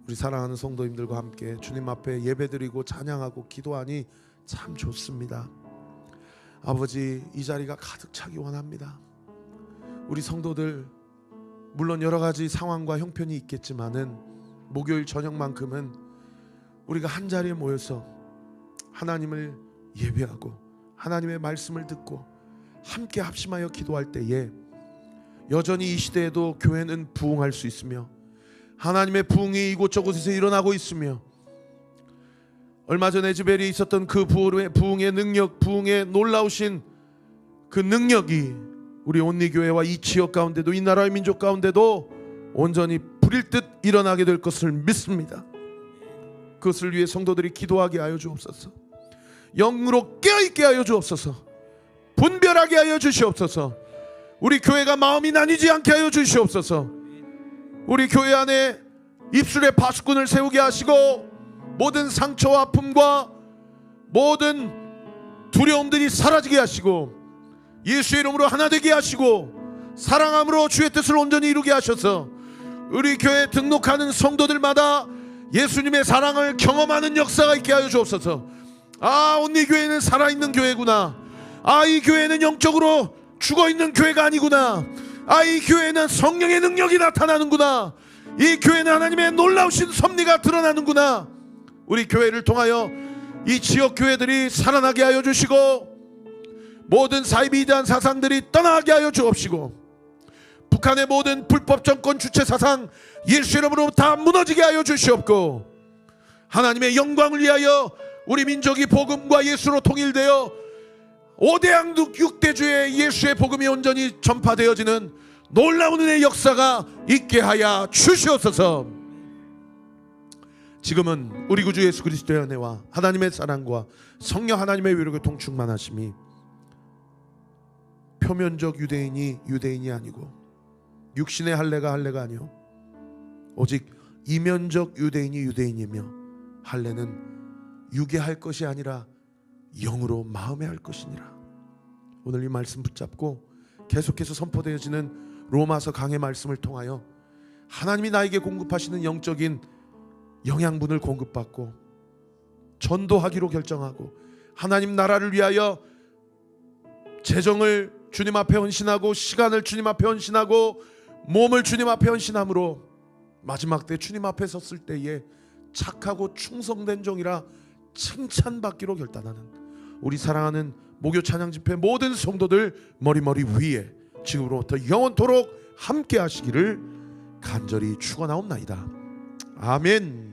우리 사랑하는 성도님들과 함께 주님 앞에 예배드리고 찬양하고 기도하니 참 좋습니다. 아버지, 이 자리가 가득 차기 원합니다. 우리 성도들 물론 여러 가지 상황과 형편이 있겠지만은 목요일 저녁만큼은 우리가 한 자리에 모여서 하나님을 예배하고 하나님의 말씀을 듣고 함께 합심하여 기도할 때에 여전히 이 시대에도 교회는 부흥할 수 있으며 하나님의 부흥이 이곳저곳에서 일어나고 있으며 얼마 전에 에즈벨이 있었던 그 부흥의 능력, 부흥의 놀라우신 그 능력이 우리 온리교회와 이 지역 가운데도 이 나라의 민족 가운데도 온전히 불일 듯 일어나게 될 것을 믿습니다. 그것을 위해 성도들이 기도하게 하여 주옵소서. 영으로 깨어있게 하여 주옵소서. 분별하게 하여 주시옵소서. 우리 교회가 마음이 나뉘지 않게 하여 주시옵소서. 우리 교회 안에 입술에 파수꾼을 세우게 하시고 모든 상처와 아픔과 모든 두려움들이 사라지게 하시고 예수의 이름으로 하나 되게 하시고 사랑함으로 주의 뜻을 온전히 이루게 하셔서 우리 교회에 등록하는 성도들마다 예수님의 사랑을 경험하는 역사가 있게 하여 주옵소서. 아, 온리교회는 살아있는 교회구나. 아, 이 교회는 영적으로 죽어있는 교회가 아니구나. 아, 이 교회는 성령의 능력이 나타나는구나. 이 교회는 하나님의 놀라우신 섭리가 드러나는구나. 우리 교회를 통하여 이 지역 교회들이 살아나게 하여 주시고 모든 사이비대한 사상들이 떠나게 하여 주옵시고 북한의 모든 불법 정권 주체 사상 예수 이름으로 다 무너지게 하여 주시옵고 하나님의 영광을 위하여 우리 민족이 복음과 예수로 통일되어 5대양국 6대주의 예수의 복음이 온전히 전파되어지는 놀라운 은혜의 역사가 있게 하여 주시옵소서. 지금은 우리 구주 예수 그리스도의 은혜와 하나님의 사랑과 성령 하나님의 위로 교통 충만하심이 표면적 유대인이 유대인이 아니고 육신의 할례가 할례가 아니요 오직 이면적 유대인이 유대인이며 할례는 육에 할 것이 아니라 영으로 마음에 할 것이니라. 오늘 이 말씀 붙잡고 계속해서 선포되어지는 로마서 강의 말씀을 통하여 하나님이 나에게 공급하시는 영적인 영양분을 공급받고 전도하기로 결정하고 하나님 나라를 위하여 재정을 주님 앞에 헌신하고 시간을 주님 앞에 헌신하고 몸을 주님 앞에 헌신함으로 마지막 때 주님 앞에 섰을 때에 착하고 충성된 종이라 칭찬받기로 결단하는 우리 사랑하는 목요 찬양 집회 모든 성도들 머리머리 위에 지금으로부터 영원토록 함께 하시기를 간절히 축원하옵나이다. 아멘.